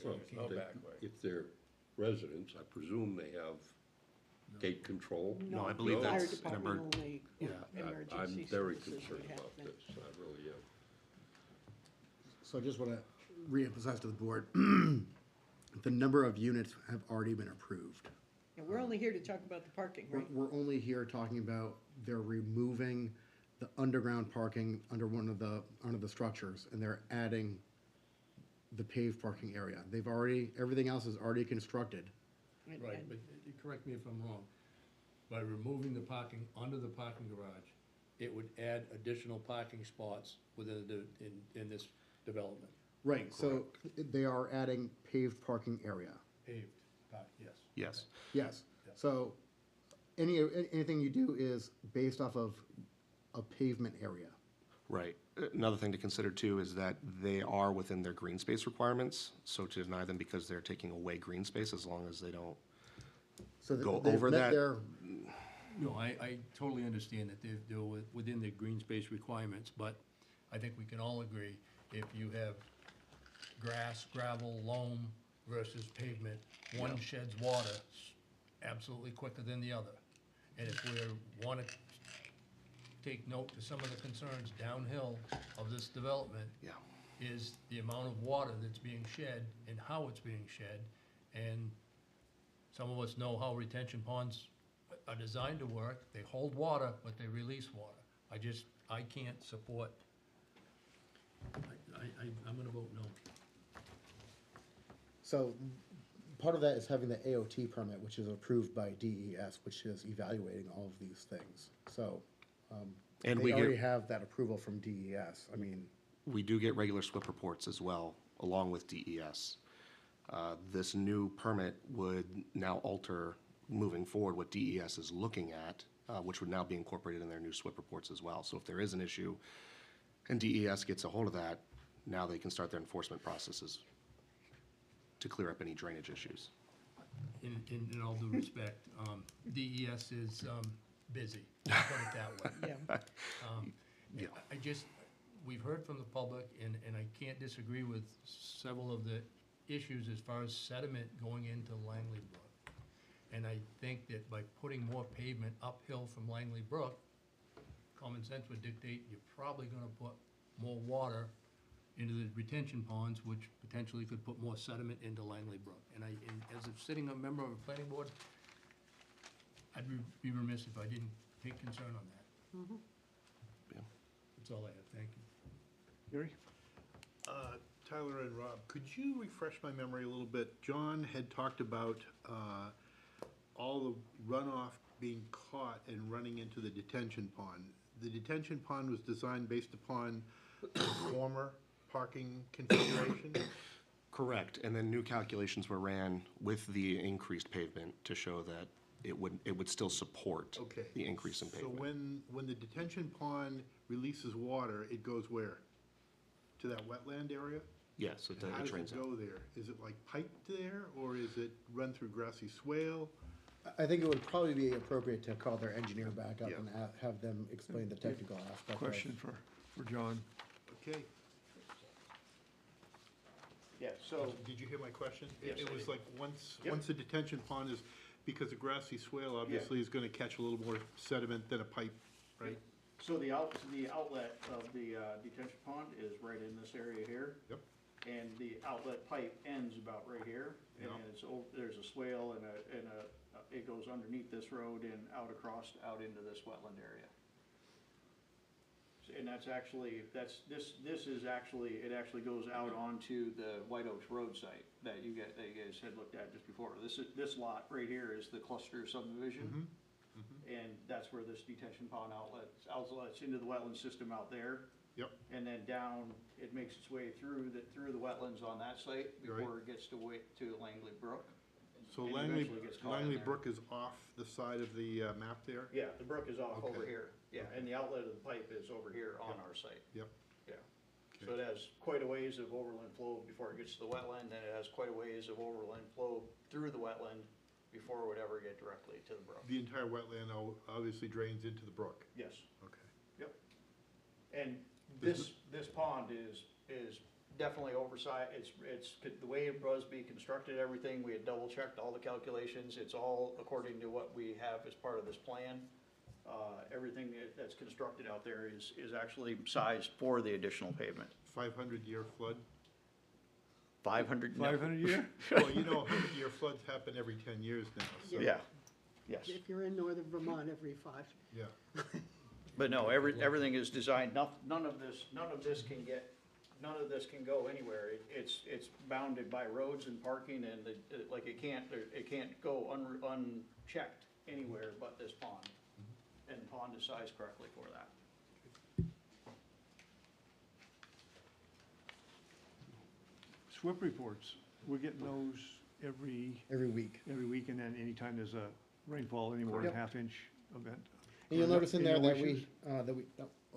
well, There's no back way. if they're residents, I presume they have gate control. No, I believe Fire that's an department only, Yeah, emergency I'm very services concerned would have about them. this, I really am. So I just want to reemphasize to the board, the number of units have already been approved. And we're only here to talk about the parking, right? We're only here talking about they're removing the underground parking under under the structures, and they're adding the paved parking area. Everything else is already constructed. And- Right, and- but correct me if I'm wrong. By removing the parking under the parking garage, it would add additional parking spots within in this development. Right, so they are adding paved parking area. Paved, yes. Yes. Yes, so anything you do is based off of a pavement area. Right. Another thing to consider too is that they are within their green space requirements, so to deny them because they're taking away green space, as long as they don't So go they've over met that. their- No, I totally understand that they're within the green space requirements, but I think we can all agree, if you have grass, gravel, loam versus pavement, one sheds water absolutely quicker than the other. And if we want to take note to some of the concerns downhill of this development, Yeah. is the amount of water that's being shed and how it's being shed. And some of us know how retention ponds are designed to work. They hold water, but they release water. I can't support, I'm gonna vote no. So part of that is having the AOT permit, which is approved by DES, which is evaluating all of these things. So And they we already get, have that approval from DES. I mean, we do get regular SWIP reports as well, along with DES. This new permit would now alter, moving forward, what DES is looking at, which would now be incorporated in their new SWIP reports as well. So if there is an issue and DES gets a hold of that, now they can start their enforcement processes to clear up any drainage issues. In all due respect, DES is busy, put it that way. Yeah. We've heard from the public, and I can't disagree with several of the issues as far as sediment going into Langley Brook. And I think that by putting more pavement uphill from Langley Brook, common sense would dictate you're probably gonna put more water into the retention ponds, which potentially could put more sediment into Langley Brook. And as a sitting a member of a planning board, I'd be remiss if I didn't take concern on that. Yeah. That's all I have, thank you. Gary? Tyler and Rob, could you refresh my memory a little bit? John had talked about all the runoff being caught and running into the detention pond. The detention pond was designed based upon the former parking configuration? Correct, and then new calculations were ran with the increased pavement to show that it would still support Okay. the increase in pavement. So when the detention pond releases water, it goes where? To that wetland area? Yes, it How does drains it out. go there? Is it like piped there, or is it run through grassy swale? I think it would probably be appropriate to call their engineer back up Yeah. and have them explain the technical aspect. Question for John. Okay. Yeah, so, Did you hear my question? Yes, It I was did. like, once Yep. the detention pond is, because the grassy swale obviously is gonna catch a little more sediment than a pipe, right? so the outlet of the detention pond is right in this area here. Yep. And the outlet pipe ends about right here. And Yeah. there's a swale and it goes underneath this road and out across, out into this wetland area. And that's actually, it actually goes out onto the White Oaks Road site that you guys had looked at just before. This lot right here is the cluster subdivision. And that's where this detention pond outlets into the wetland system out there. Yep. And then down, it makes its way through the wetlands on that site Right. before it gets to Langley Brook. So and Langley, eventually gets caught in Langley there. Brook is off the side of the map there? Yeah, the brook is off over Okay. here, yeah, and the outlet of the pipe is over here on our site, Yep. yeah. So it has quite a ways of overland flow before it gets to the wetland, and it has quite a ways of overland flow through the wetland before it would ever get directly to the brook. The entire wetland obviously drains into the brook? Yes, Okay. yep. And this pond is definitely oversized, it's, the way it was being constructed, everything, we had double checked all the calculations, it's all according to what we have as part of this plan. Everything that's constructed out there is actually sized for the additional pavement. 500-year flood? 500, no. 500 year? Well, you know, 100-year floods happen every 10 years now, so. Yeah, yes. If you're in northern Vermont, every 5. Yeah. But no, everything is designed, none of this can go anywhere. It's bounded by roads and parking and like it can't go unchecked anywhere but this pond. And the pond is sized correctly for that. SWIP reports, we're getting those every week. week, and then anytime there's a rainfall, any more than Yep. half-inch event. And you'll notice in there Any that issues?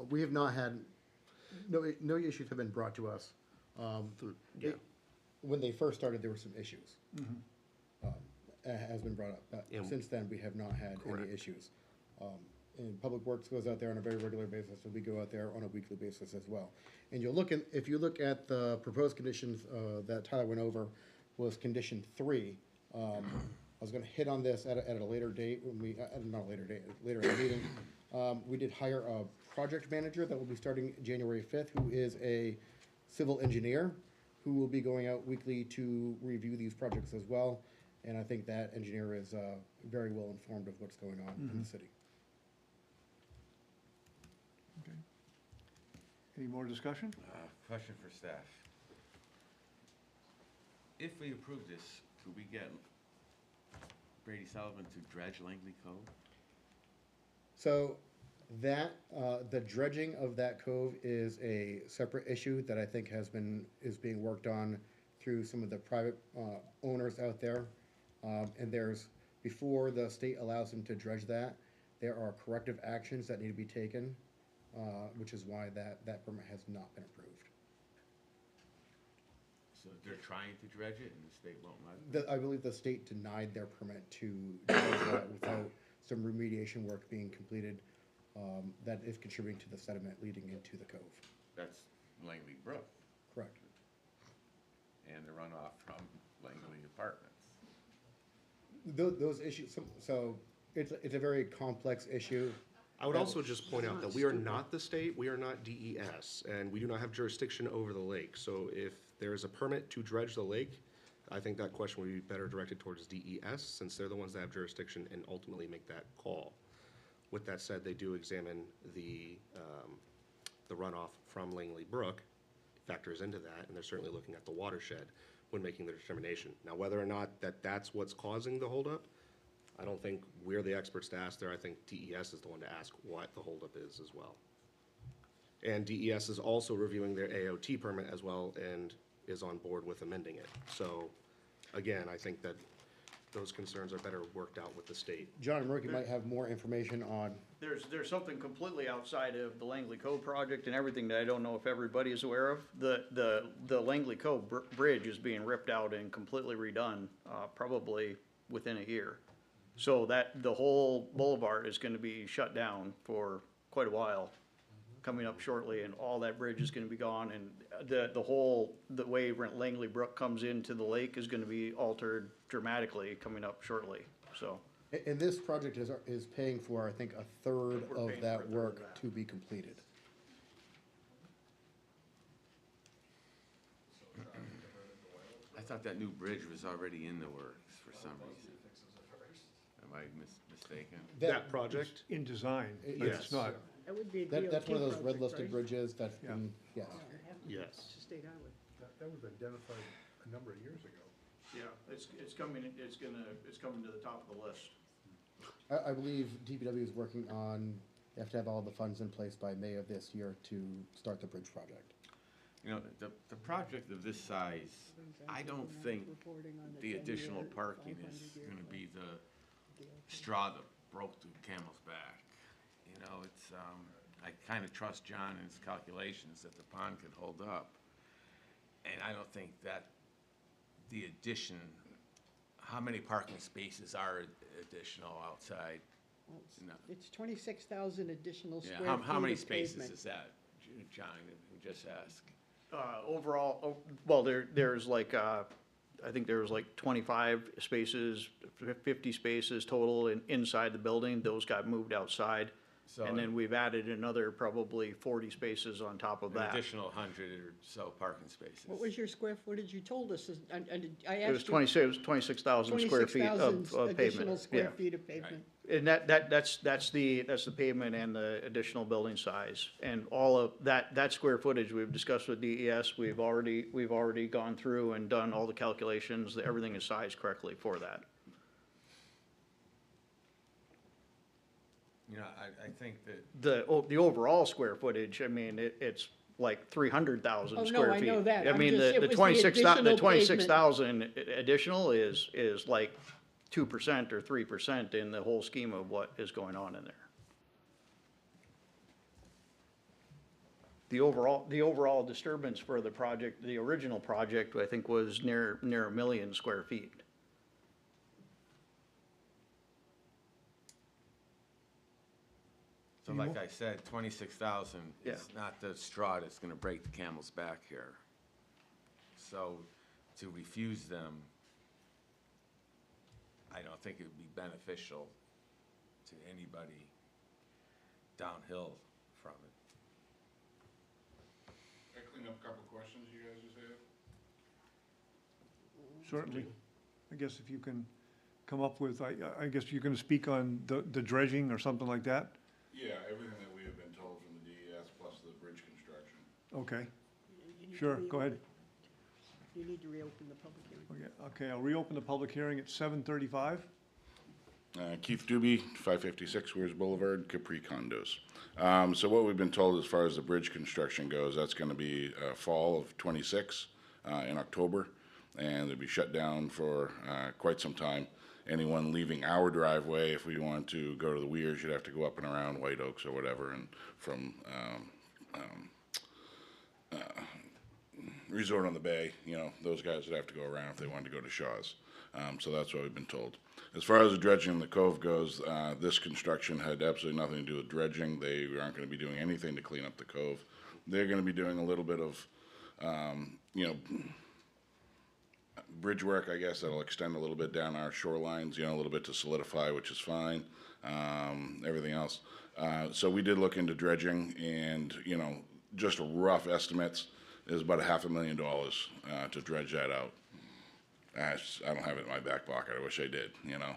we have not had, no issues have been brought to us. Yeah. When they first started, there were some issues. Has been brought up, but And- since then, we have not had Correct. any issues. And Public Works goes out there on a very regular basis, and we go out there on a weekly basis as well. And if you look at the proposed conditions, that Tyler went over, was condition 3. I was gonna hit on this at a later date, when we, not a later date, later in the meeting. We did hire a project manager that will be starting January 5th, who is a civil engineer, who will be going out weekly to review these projects as well. And I think that engineer is very well informed of what's going on in the city. Okay. Any more discussion? Question for staff. If we approve this, could we get Brady Sullivan to dredge Langley Cove? So that, the dredging of that cove is a separate issue that I think is being worked on through some of the private owners out there. And before the state allows them to dredge that, there are corrective actions that need to be taken, which is why that permit has not been approved. So they're trying to dredge it and the state won't let them? I believe the state denied their permit to dredge that without some remediation work being completed, that is contributing to the sediment leading into the cove. That's Langley Brook Correct. and the runoff from Langley Apartments. Those issues, so it's a very complex issue. I would also just point out that we are not the state, we are not DES, and we do not have jurisdiction over the lake. So if there is a permit to dredge the lake, I think that question would be better directed towards DES, since they're the ones that have jurisdiction and ultimately make that call. With that said, they do examine the runoff from Langley Brook, factors into that, and they're certainly looking at the watershed when making their determination. Now, whether or not that's what's causing the holdup, I don't think we're the experts to ask there. I think DES is the one to ask what the holdup is as well. And DES is also reviewing their AOT permit as well and is on board with amending it. So, again, I think that those concerns are better worked out with the state. John and Murphy might have more information on, There's something completely outside of the Langley Cove project and everything that I don't know if everybody is aware of. The Langley Cove bridge is being ripped out and completely redone, probably within a year. So the whole boulevard is gonna be shut down for quite a while, coming up shortly, and all that bridge is gonna be gone, and the way Langley Brook comes into the lake is gonna be altered dramatically coming up shortly, so. and this project is paying for, I think, a third We're of paying for a that third of work that. to be completed. I thought that new bridge was already in the works for some reason. Am I mistaken? That project, In design, but Yes. it's not. That would be a That's one of those red DOT project, listed right? bridges that's Yeah. been, yes. yes. It's a state highway. That was identified a number of years ago. Yeah, it's coming to the top of the list. I believe DPW is working on, they have to have all the funds in place by May of this year to start the bridge project. You know, the project of this size, I don't think the additional parking is gonna be the straw that broke the camel's back. You know, it's, I kinda trust John and his calculations that the pond could hold up. And I don't think that the addition, how many parking spaces are additional outside? No. It's 26,000 additional Yeah, square feet how many of spaces pavement. is that, John, who just asked? Overall, well, there's like, I think there was like 25 spaces, 50 spaces total inside the building. Those got moved outside. So And then we've added another probably 40 spaces on top of an that. additional 100 or so parking spaces. What was your square footage? You told us, and I It was asked you. 26,000 square feet of 26,000 pavement. additional square Yeah. feet of pavement. And that's the pavement and the additional building size. And all of that square footage we've discussed with DES, we've already gone through and done all the calculations, everything is sized correctly for that. You know, I think that, The overall square footage, I mean, it's like 300,000 Oh, no, square I feet. know that. I I'm mean, just- it the was the 26,000, additional pavement. 26,000 additional is like 2% or 3% in the whole scheme of what is going on in there. The overall disturbance for the project, the original project, I think was near 1 million square feet. so like I said, 26,000 Yeah. is not the straw that's gonna break the camel's back here. So to refuse them, I don't think it would be beneficial to anybody downhill from it. Can I clean up a couple questions you guys just had? Certainly. I guess if you can come up with, I guess you're gonna speak on the dredging or something like that? Yeah, everything that we have been told from the DES plus the bridge construction. Okay, You need to sure, go ahead. reopen- You need to reopen the public hearing. Okay, I'll reopen the public hearing at 7:35. Keith Doobie, 556 Weirs Boulevard, Capri Condos. So what we've been told as far as the bridge construction goes, that's gonna be fall of '26, in October, and it'll be shut down for quite some time. Anyone leaving our driveway, if we want to go to the Weirs, you'd have to go up and around White Oaks or whatever, and from Resort on the Bay, you know, those guys would have to go around if they wanted to go to Shaw's. So that's what we've been told. As far as the dredging in the cove goes, this construction had absolutely nothing to do with dredging. They aren't gonna be doing anything to clean up the cove. They're gonna be doing a little bit of, you know, bridge work, I guess, that'll extend a little bit down our shorelines, you know, a little bit to solidify, which is fine. Everything else. So we did look into dredging, and, you know, just rough estimates is about $500,000 to dredge that out. I don't have it in my back pocket. I wish I did, you know.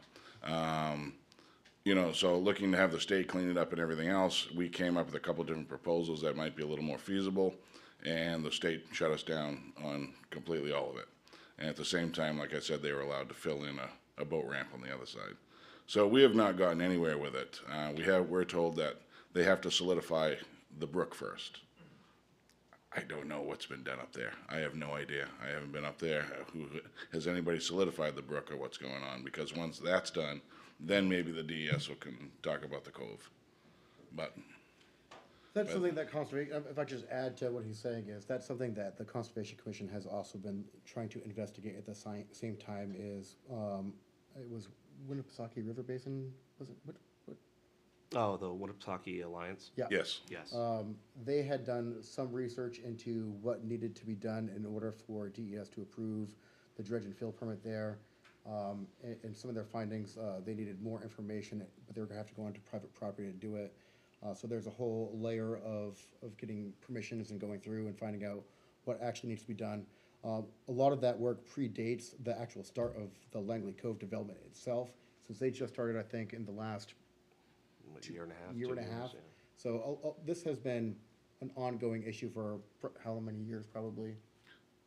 You know, so looking to have the state clean it up and everything else, we came up with a couple different proposals that might be a little more feasible, and the state shut us down on completely all of it. And at the same time, like I said, they were allowed to fill in a boat ramp on the other side. So we have not gotten anywhere with it. We're told that they have to solidify the brook first. I don't know what's been done up there. I have no idea. I haven't been up there. Has anybody solidified the brook or what's going on? Because once that's done, then maybe the DES can talk about the cove. But That's something that conservation, if I could just add to what he's saying, is that's something that the Conservation Commission has also been trying to investigate at the same time is, it was Winnipesaukee River Basin, was it, what? Oh, the Winnipesaukee Alliance? Yeah. yes, Yes. They had done some research into what needed to be done in order for DES to approve the dredge and fill permit there. And some of their findings, they needed more information, but they were gonna have to go onto private property to do it. So there's a whole layer of getting permissions and going through and finding out what actually needs to be done. A lot of that work predates the actual start of the Langley Cove development itself, since they just started, I think, in the last Like a year and a half. year 2 and a years, half. yeah. So this has been an ongoing issue for how many years, probably?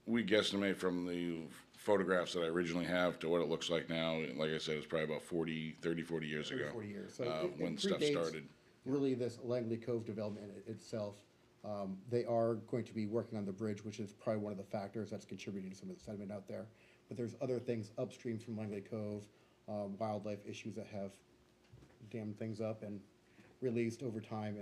we guesstimate from the photographs that I originally have to what it looks like now. Like I said, it's probably about 40 years ago. 40 years. So when it stuff predates started. really this Langley Cove development itself. They are going to be working on the bridge, which is probably one of the factors that's contributing to some of the sediment out there. But there's other things upstream from Langley Cove, wildlife issues that have dammed things up and released over time,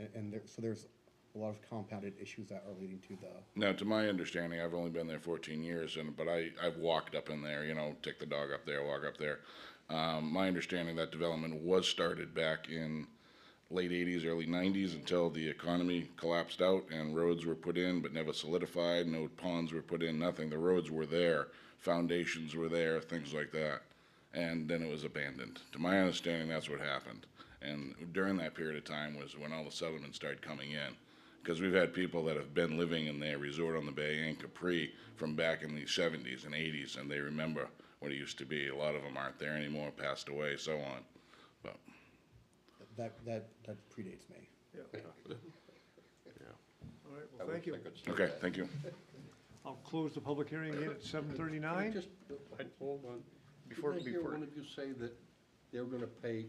so there's a lot of compounded issues that are leading to the. Now, to my understanding, I've only been there 14 years, but I've walked up in there, take the dog up there, walk up there. My understanding that development was started back in late 80s, early 90s until the economy collapsed out and roads were put in but never solidified, no ponds were put in, nothing. The roads were there, foundations were there, things like that. And then it was abandoned. To my understanding, that's what happened. And during that period of time was when all the settlements started coming in. Because we've had people that have been living in their resort on the Bay and Capri from back in the 70s and 80s, and they remember what it used to be. A lot of them aren't there anymore, passed away, so on. But That predates me. Yeah. All right, well, thank you. okay, thank you. I'll close the public hearing again at 7:39. Hold on. Before- Did I hear before- one of you say that they're gonna pay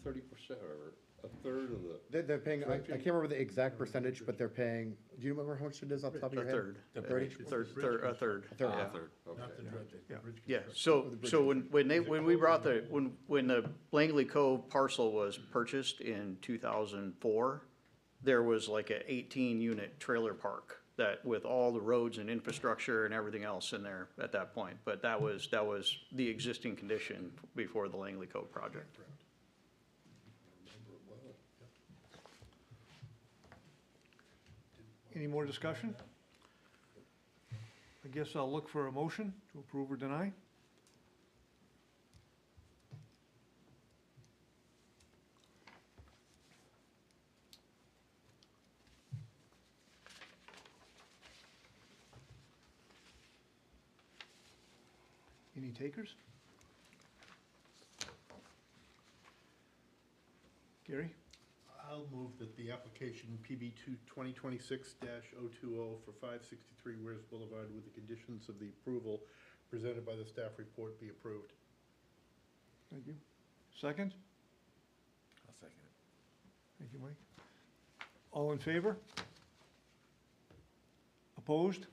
30% or a third of the? They're paying, I can't remember the exact percentage, but they're paying, do you remember how much it is off the top of your head? A third. 30? A third. A third. A third, okay. Not the bridge. Yeah. Bridge Yeah, construction. so when we brought when the Langley Cove parcel was purchased in 2004, there was like a 18-unit trailer park that, with all the roads and infrastructure and everything else in there at that point. But that was the existing condition before the Langley Cove project. Any more discussion? I guess I'll look for a motion to approve or deny. Any takers? Gary? I'll move that the application PB 2026-020 for 563 Weirs Boulevard with the conditions of the approval presented by the staff report be approved. Thank you. Second? I'll second it. Thank you, Mike. All in favor? Opposed?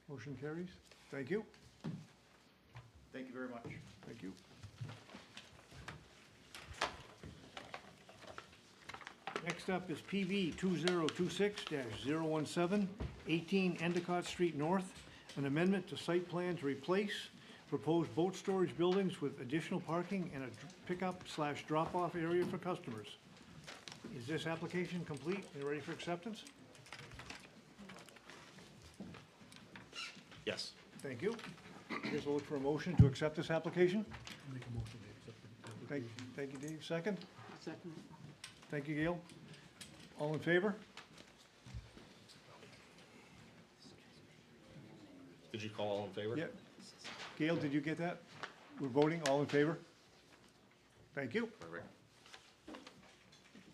Motion carries. Thank you. Thank you very much. Thank you. Next up is PB 2026-017, 18 Endicott Street North, an amendment to site plan to replace proposed boat storage buildings with additional parking and a pickup/drop-off area for customers. Is this application complete and ready for acceptance? Yes. Thank you. I guess we'll look for a motion to accept this application. Make a motion to accept the application. Thank you, Dave. Second? Second. Thank you, Gail. All in favor? Did you call all in favor? Yeah. Gail, did you get that? We're voting, all in favor? Thank you. Perfect.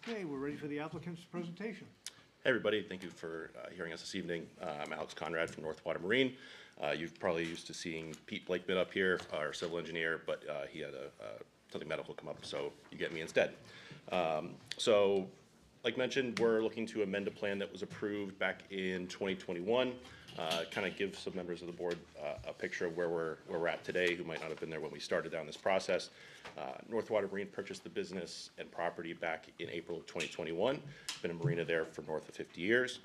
Okay, we're ready for the applicant's presentation. Hey, everybody, thank you for hearing us this evening. I'm Alex Conrad from Northwater Marine. You've probably used to seeing Pete Blakeman up here, our civil engineer, but he had something medical come up, so you get me instead. So, like mentioned, we're looking to amend a plan that was approved back in 2021. Kind of give some members of the board a picture of where we're at today, who might not have been there when we started down this process. Northwater Marine purchased the business and property back in April of 2021. Been a marina there for north of 50 years.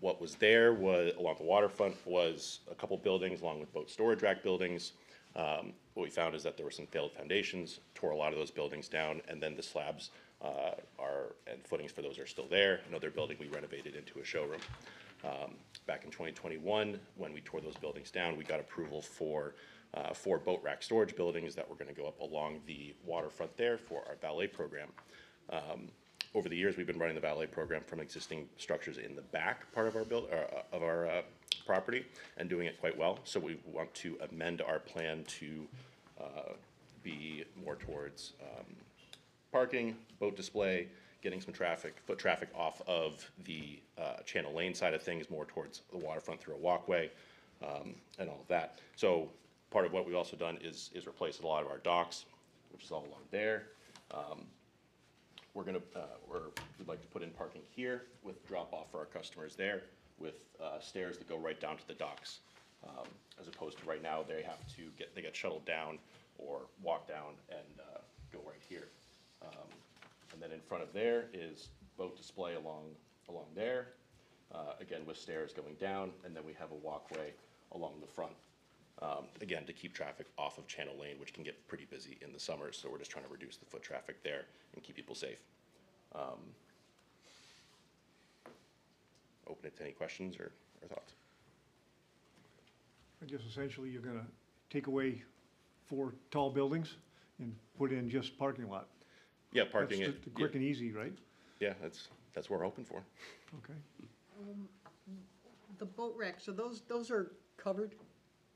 What was there was, along the waterfront, was a couple buildings along with boat storage rack buildings. What we found is that there were some failed foundations, tore a lot of those buildings down, and then the slabs and footings for those are still there. Another building we renovated into a showroom. Back in 2021, when we tore those buildings down, we got approval for 4 boat rack storage buildings that were going to go up along the waterfront there for our valet program. Over the years, we've been running the valet program from existing structures in the back part of our property and doing it quite well. So we want to amend our plan to be more towards parking, boat display, getting some foot traffic off of the channel lane side of things, more towards the waterfront through a walkway, and all of that. So part of what we've also done is replace a lot of our docks, which is all along there. we'd like to put in parking here with drop-off for our customers there, with stairs that go right down to the docks. As opposed to right now, they get shuttled down or walk down and go right here. And then in front of there is boat display along there, again with stairs going down, and then we have a walkway along the front. Again, to keep traffic off of Channel Lane, which can get pretty busy in the summers, so we're just trying to reduce the foot traffic there and keep people safe. Open it to any questions or thoughts. I guess essentially you're gonna take away 4 tall buildings and put in just parking lot. Yeah, parking That's it. the quick and easy, right? Yeah, that's what we're hoping for. Okay. The boat rack, so those are covered?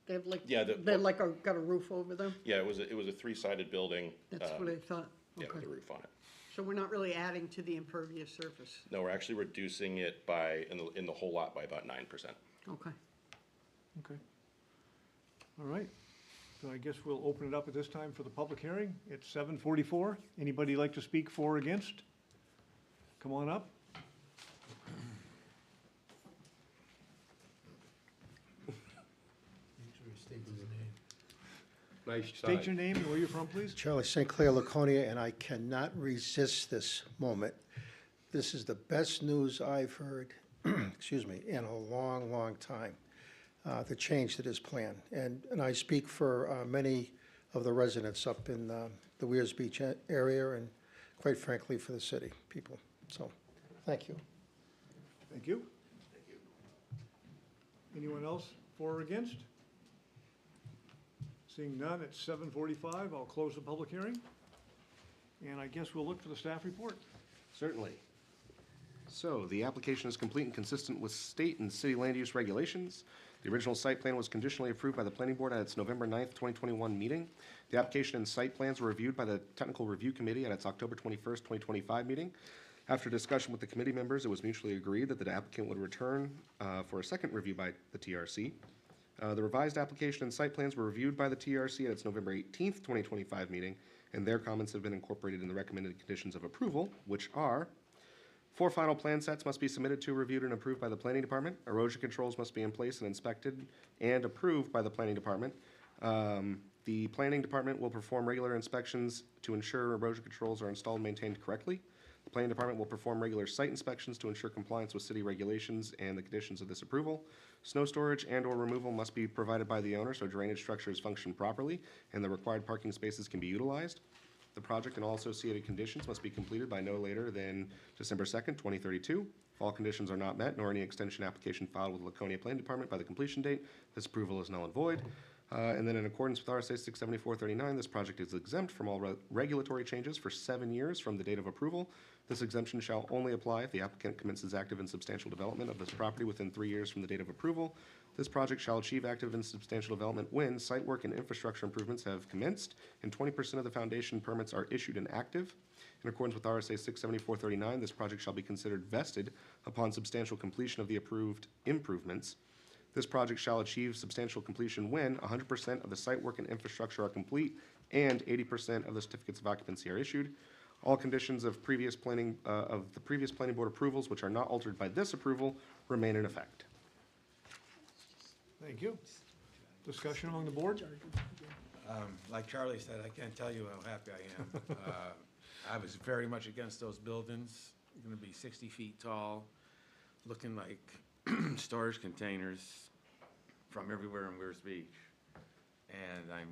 They have like, Yeah, they're like got a roof over them? Yeah, it was a 3-sided building. That's what I thought. Yeah, with Okay. a roof on it. So we're not really adding to the impervious surface? No, we're actually reducing it in the whole lot by about 9%. Okay. Okay. All right. So I guess we'll open it up at this time for the public hearing. It's 7:44. Anybody like to speak for or against? Come on up. Nice State your size. name and where you're from, please. Charlie St. Clair Laconia, and I cannot resist this moment. This is the best news I've heard, excuse me, in a long, long time, the change to this plan. And I speak for many of the residents up in the Weirs Beach area and quite frankly for the city people. So, thank you. Thank you. Anyone else for or against? Seeing none, it's 7:45. I'll close the public hearing. And I guess we'll look for the staff report. Certainly. So, the application is complete and consistent with state and city land use regulations. The original site plan was conditionally approved by the planning board at its November 9th, 2021 meeting. The application and site plans were reviewed by the Technical Review Committee at its October 21st, 2025 meeting. After discussion with the committee members, it was mutually agreed that the applicant would return for a second review by the TRC. The revised application and site plans were reviewed by the TRC at its November 18th, 2025 meeting, and their comments have been incorporated in the recommended conditions of approval, which are: 4 final plan sets must be submitted to, reviewed, and approved by the planning department. Erosion controls must be in place and inspected and approved by the planning department. The planning department will perform regular inspections to ensure erosion controls are installed and maintained correctly. The planning department will perform regular site inspections to ensure compliance with city regulations and the conditions of this approval. Snow storage and/or removal must be provided by the owner so drainage structures function properly and the required parking spaces can be utilized. The project and all associated conditions must be completed by no later than December 2nd, 2032. If all conditions are not met, nor any extension application filed with Laconia Planning Department by the completion date, this approval is null and void. And then in accordance with RSA 674-39, this project is exempt from all regulatory changes for 7 years from the date of approval. This exemption shall only apply if the applicant commences active and substantial development of this property within 3 years from the date of approval. This project shall achieve active and substantial development when site work and infrastructure improvements have commenced and 20% of the foundation permits are issued and active. In accordance with RSA 674-39, this project shall be considered vested upon substantial completion of the approved improvements. This project shall achieve substantial completion when 100% of the site work and infrastructure are complete and 80% of the certificates of occupancy are issued. All conditions of the previous planning board approvals, which are not altered by this approval, remain in effect. Thank you. Discussion among the board? Like Charlie said, I can't tell you how happy I am. I was very much against those buildings, gonna be 60 feet tall, looking like storage containers from everywhere in Weirs Beach. And I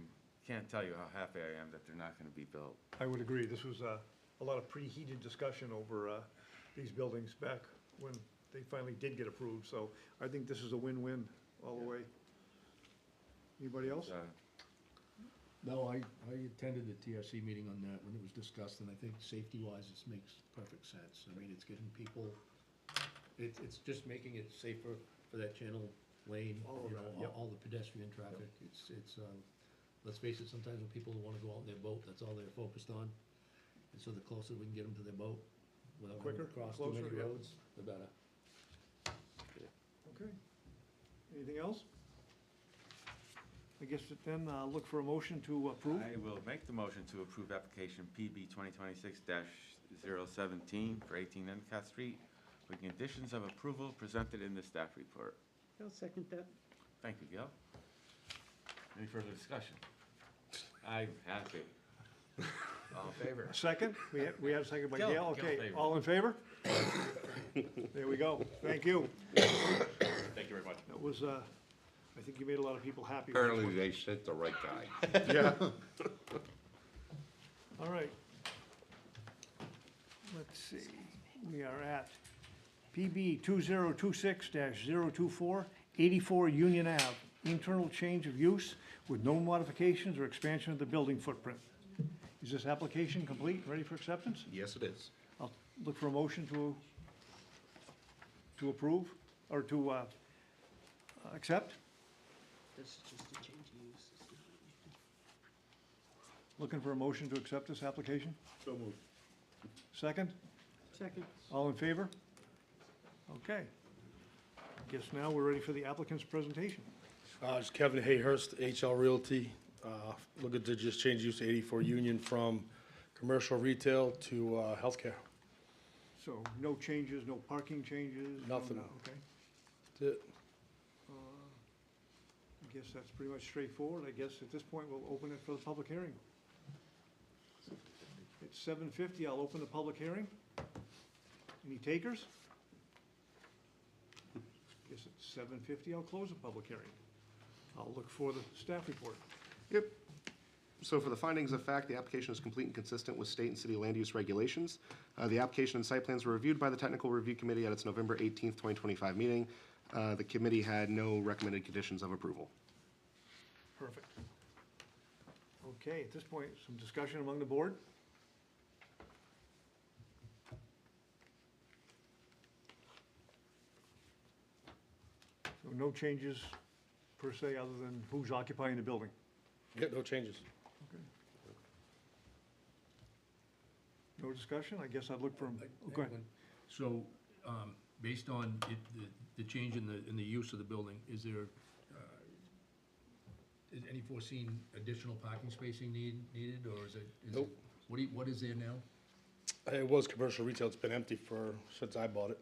can't tell you how happy I am that they're not gonna be built. I would agree. This was a lot of preheated discussion over these buildings back when they finally did get approved. So I think this is a win-win all the way. Anybody else? No, I attended the TRC meeting on that when it was discussed, and I think safety-wise, this makes perfect sense. I mean, it's getting people, it's just making it safer for that channel lane, all the pedestrian traffic. It's, let's face it, sometimes when people wanna go out in their boat, that's all they're focused on. And so the closer we can get them to their boat, without having to Quicker, cross too many closer, yeah. roads, the better. Okay. Anything else? I guess then look for a motion to approve. I will make the motion to approve application PB 2026-017 for 18 Endicott Street with conditions of approval presented in the staff report. I'll second that. Thank you, Gail. Any further discussion? I'm happy. All in favor? Second, we have a second by Gail, Gail, Gail okay, favor. all in favor? There we go, thank you. Thank you very much. That was, I think you made a lot of people happy. with that Apparently, one. they sent the right guy. Yeah. All right. Let's see, we are at PB 2026-024, 84 Union Ave, internal change of use with no modifications or expansion of the building footprint. Is this application complete, ready for acceptance? Yes, it is. I'll look for a motion to approve, or to accept. This is just a change of use. It's not anything. Looking for a motion to accept this application? So moved. Second? Second. All in favor? Okay. Guess now we're ready for the applicant's presentation. It's Kevin Hayhurst, HL Realty. Looking to just change use to 84 Union from commercial retail to healthcare. So no changes, no parking changes? no- Nothing. Okay. That's it. I guess that's pretty much straightforward. I guess at this point, we'll open it for the public hearing. It's 7:50, I'll open the public hearing. Any takers? Guess it's 7:50, I'll close the public hearing. I'll look for the staff report. Yep. So for the findings of fact, the application is complete and consistent with state and city land use regulations. The application and site plans were reviewed by the Technical Review Committee at its November 18th, 2025 meeting. The committee had no recommended conditions of approval. Perfect. Okay, at this point, some discussion among the board. So no changes per se, other than who's occupying the building. Yeah, no changes. No discussion? I guess I'd look for, go ahead. So, based on the change in the use of the building, is there, is any foreseen additional parking spacing needed, or is it? Nope. What is there now? It was commercial retail. It's been empty since I bought it.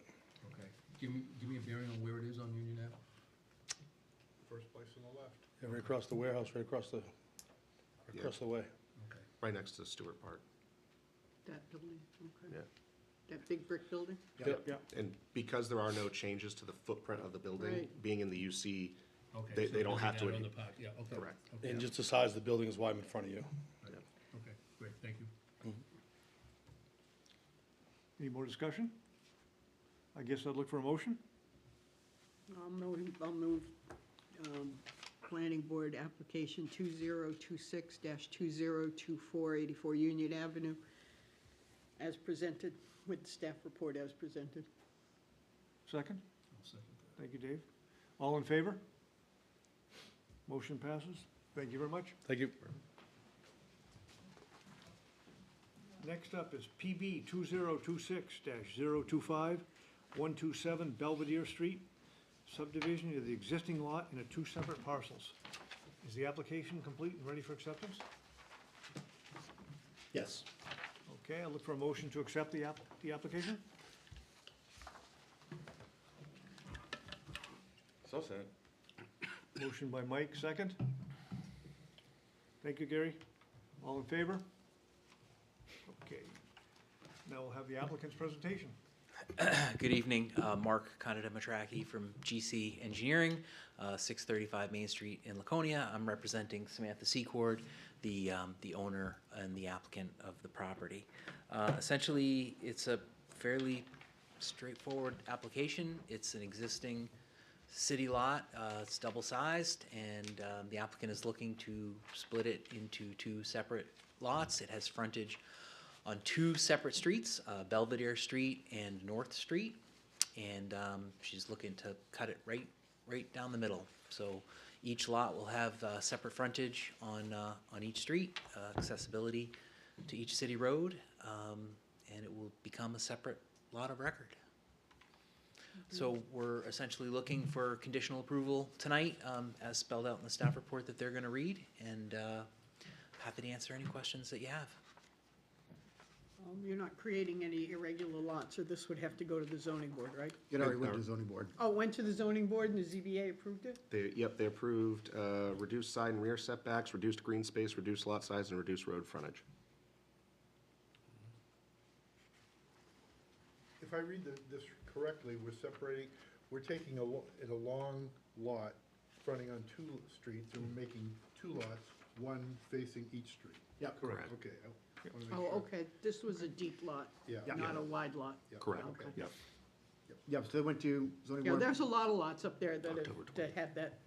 Okay. Give me a bearing on where it is on Union Ave? First place on the left. Yeah, right across the warehouse, right across the way. Okay. Right next to Stewart Park. That building, okay. Yeah. That big brick building? Yeah. And because there are no changes to the footprint of the building, Right. being in the UC, Okay. they don't have to. On the park, yeah, okay. Correct. Okay. And just the size of the building is why I'm in front of you. Okay, great, thank you. Any more discussion? I guess I'd look for a motion. I'll move, Planning Board Application 2026-2024, 84 Union Avenue, as presented, with the staff report as presented. Second? I'll second that. Thank you, Dave. All in favor? Motion passes. Thank you very much. Thank you. Next up is PB 2026-025, 127 Belvedere Street, subdivision of the existing lot into two separate parcels. Is the application complete and ready for acceptance? Yes. Okay, I'll look for a motion to accept the application. So said. Motion by Mike, second. Thank you, Gary. All in favor? Okay. Now we'll have the applicant's presentation. Good evening, Mark Kanada-Matraki from GC Engineering, 635 Main Street in Laconia. I'm representing Samantha Secord, the owner and the applicant of the property. Essentially, it's a fairly straightforward application. It's an existing city lot. It's double-sized, and the applicant is looking to split it into two separate lots. It has frontage on two separate streets, Belvedere Street and North Street, and she's looking to cut it right down the middle. So each lot will have separate frontage on each street, accessibility to each city road, and it will become a separate lot of record. So we're essentially looking for conditional approval tonight, as spelled out in the staff report that they're gonna read, and happy to answer any questions that you have. You're not creating any irregular lots, so this would have to go to the zoning board, right? It already went to the zoning board. Oh, went to the zoning board and the ZBA approved it? They approved reduced side and rear setbacks, reduced green space, reduced lot size, and reduced road frontage. If I read this correctly, we're taking a long lot fronting on two streets, and we're making two lots, one facing each street. Yeah, correct. Okay, I wanna make Oh, sure. okay, this was a deep lot, Yeah. not a wide lot. Correct, Okay. yep. Yep, so they went to zoning Yeah, board. there's a lot of lots up there that October have, that have that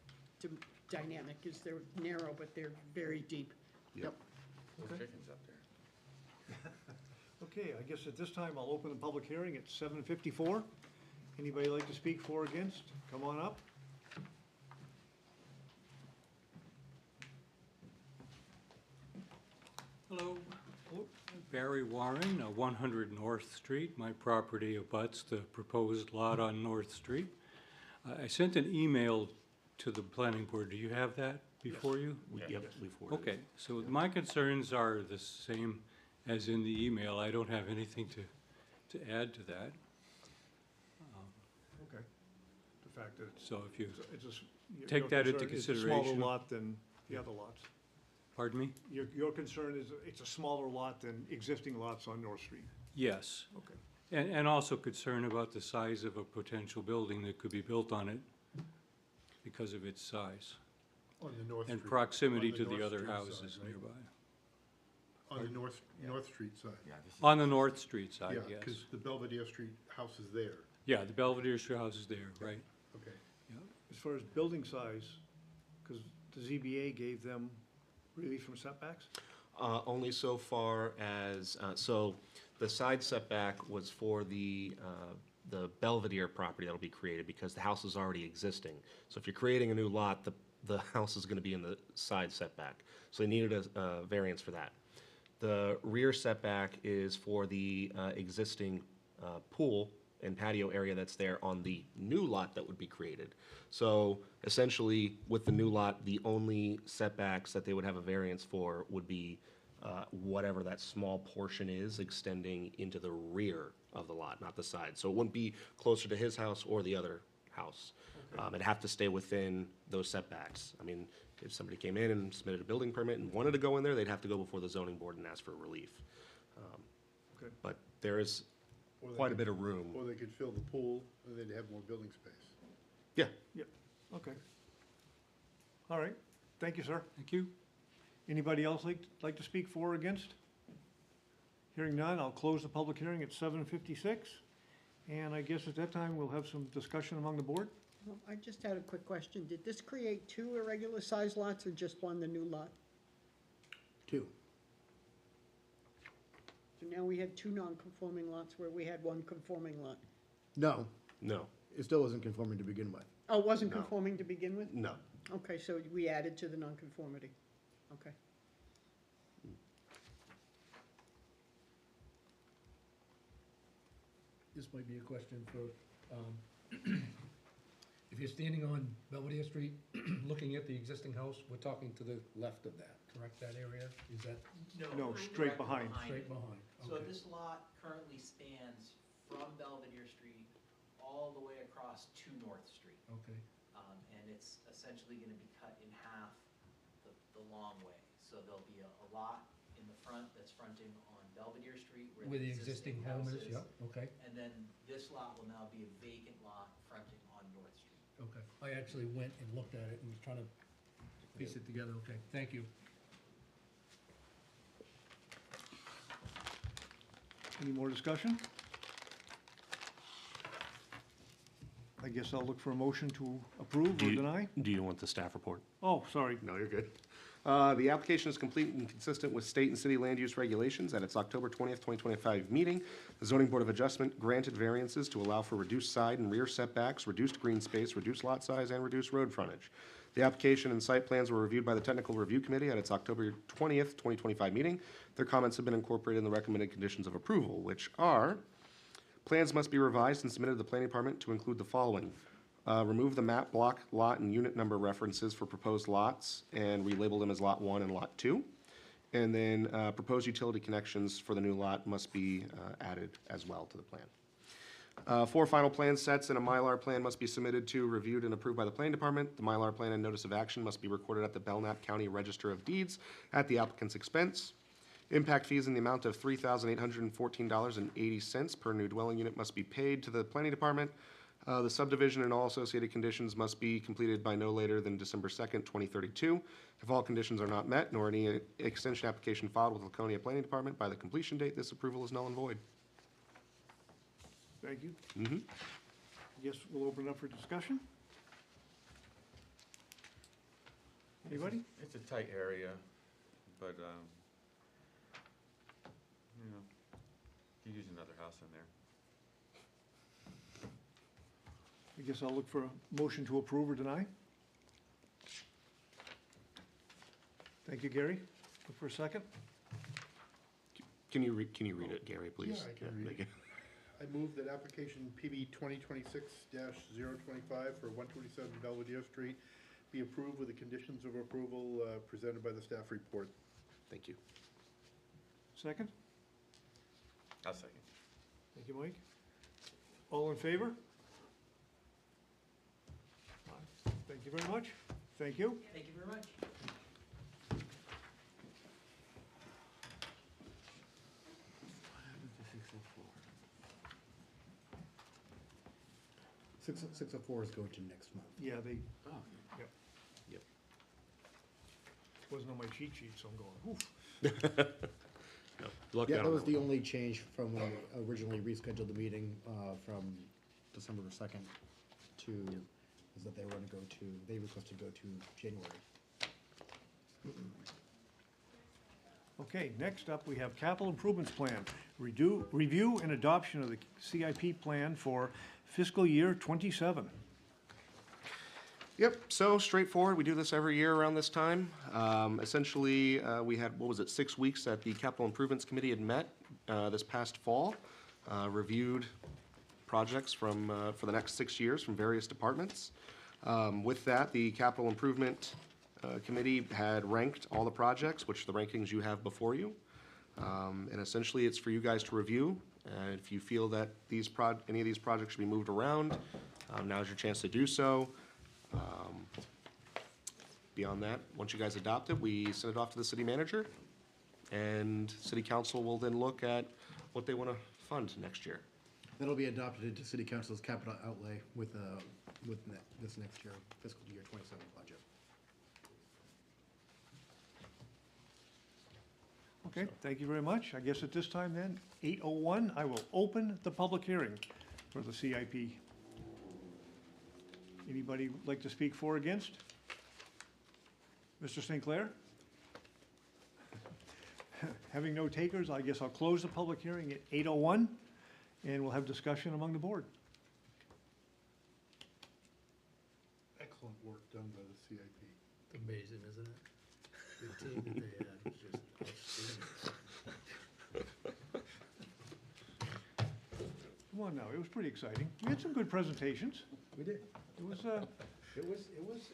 dynamic, is they're narrow, but they're very deep. Yep. Chickens up there. Okay, I guess at this time, I'll open the public hearing at 7:54. Anybody like to speak for or against? Come on up. Hello, Barry Warren, 100 North Street. My property abuts the proposed lot on North Street. I sent an email to the planning board. Do you have that before you? Yep, we forwarded. Okay, so my concerns are the same as in the email. I don't have anything to add to that. Okay. The fact that So if you it's a s- your take that into concern is It's a smaller consideration. lot than the other lots. Pardon me? Your concern is it's a smaller lot than existing lots on North Street. Yes. Okay. And also concern about the size of a potential building that could be built on it because of its size. On the North And Street- proximity on the to the North other Street houses side, right? nearby. On the North Street side. On the North Street side, Yeah, yes. because the Belvedere Street house is there. Yeah, the Belvedere Street house is there, right? Okay. As far as building size, because the ZBA gave them relief from setbacks? Only so far as, so the side setback was for the Belvedere property that'll be created because the house is already existing. So if you're creating a new lot, the house is gonna be in the side setback. So they needed a variance for that. The rear setback is for the existing pool and patio area that's there on the new lot that would be created. So essentially, with the new lot, the only setbacks that they would have a variance for would be whatever that small portion is extending into the rear of the lot, not the side. So it wouldn't be closer to his house or the other house. It'd have to stay within those setbacks. I mean, if somebody came in and submitted a building permit and wanted to go in there, they'd have to go before the zoning board and ask for relief. Okay. But there is Or they quite a could- bit of room. Or they could fill the pool, and they'd have more building space. Yeah. Yep, okay. All right, thank you, sir. Thank you. Anybody else like to speak for or against? Hearing none, I'll close the public hearing at 7:56. And I guess at that time, we'll have some discussion among the board. Well, I just had a quick question. Did this create two irregular sized lots or just one, the new lot? Two. So now we have two non-conforming lots where we had one conforming lot. No, No, it still wasn't conforming to begin with. Oh, it wasn't No. conforming to begin with? no. Okay, so we added to the nonconformity. Okay. This might be a question for, if you're standing on Belvedere Street, looking at the existing house, we're talking to the left of that, correct, that area? Is that No, straight behind. straight behind? So Okay. this lot currently spans from Belvedere Street all the way across to North Street. Okay, And it's essentially gonna be cut in half the long way. So there'll be a lot in the front that's fronting on Belvedere Street where the existing home house is, yeah, okay, And then this lot will now be a vacant lot fronting on North Street. okay. I actually went and looked at it and was trying to piece it together, okay, thank you. Any more discussion? I guess I'll look for a motion to approve or deny. Do you want the staff report? Oh, sorry. No, you're good. The application is complete and consistent with state and city land use regulations. At its October 20th, 2025 meeting, the Zoning Board of Adjustment granted variances to allow for reduced side and rear setbacks, reduced green space, reduced lot size, and reduced road frontage. The application and site plans were reviewed by the Technical Review Committee at its October 20th, 2025 meeting. Their comments have been incorporated in the recommended conditions of approval, which are Plans must be revised and submitted to the planning department to include the following. Remove the map, block, lot, and unit number references for proposed lots and relabel them as Lot 1 and Lot 2. And then proposed utility connections for the new lot must be added as well to the plan. 4 final plan sets and a Mylar plan must be submitted to, reviewed, and approved by the planning department. The Mylar plan and notice of action must be recorded at the Belknap County Register of Deeds at the applicant's expense. Impact fees in the amount of $3,814.80 per new dwelling unit must be paid to the planning department. The subdivision and all associated conditions must be completed by no later than December 2nd, 2032. If all conditions are not met, nor any extension application filed with Laconia Planning Department by the completion date, this approval is null and void. Thank you. Mm-hmm. Yes, we'll open it up for discussion. Anybody? It's a tight area, but, you know, you use another house in there. I guess I'll look for a motion to approve or deny. Thank you, Gary. Look for a second. Can you read it, Gary, please? Yeah, I can read it. I move that application PB 2026-025 for 127 Belvedere Street be approved with the conditions of approval presented by the staff report. Thank you. Second? I'll second. Thank you, Mike. All in favor? Thank you very much. Thank you. Thank you very much. Six oh four is going to next month. Yeah, they, Oh, yep. Yep. Wasn't on my cheat sheet, so I'm going, oof. Yeah, that was the only change from when we originally rescheduled the meeting, from December 2nd to, is that they were gonna go to, they requested to go to January. Okay, next up, we have capital improvements plan. Review and adoption of the CIP plan for fiscal year '27. Yep, so straightforward. We do this every year around this time. Essentially, we had, 6 weeks that the Capital Improvements Committee had met this past fall, reviewed projects from, for the next 6 years from various departments. With that, the Capital Improvement Committee had ranked all the projects, which the rankings you have before you. And essentially, it's for you guys to review. If you feel that any of these projects should be moved around, now's your chance to do so. Beyond that, once you guys adopt it, we send it off to the city manager, and city council will then look at what they want to fund next year. That'll be adopted into city council's capital outlay with this next year, fiscal year '27 budget. Okay, thank you very much. I guess at this time then, 8:01, I will open the public hearing for the CIP. Anybody like to speak for or against? Mr. St. Clair? Having no takers, I guess I'll close the public hearing at 8:01, and we'll have discussion among the board. Excellent work done by the CIP. Amazing, isn't it? The team that they had was just outstanding. Come on now, it was pretty exciting. We had some good presentations. We did. It was,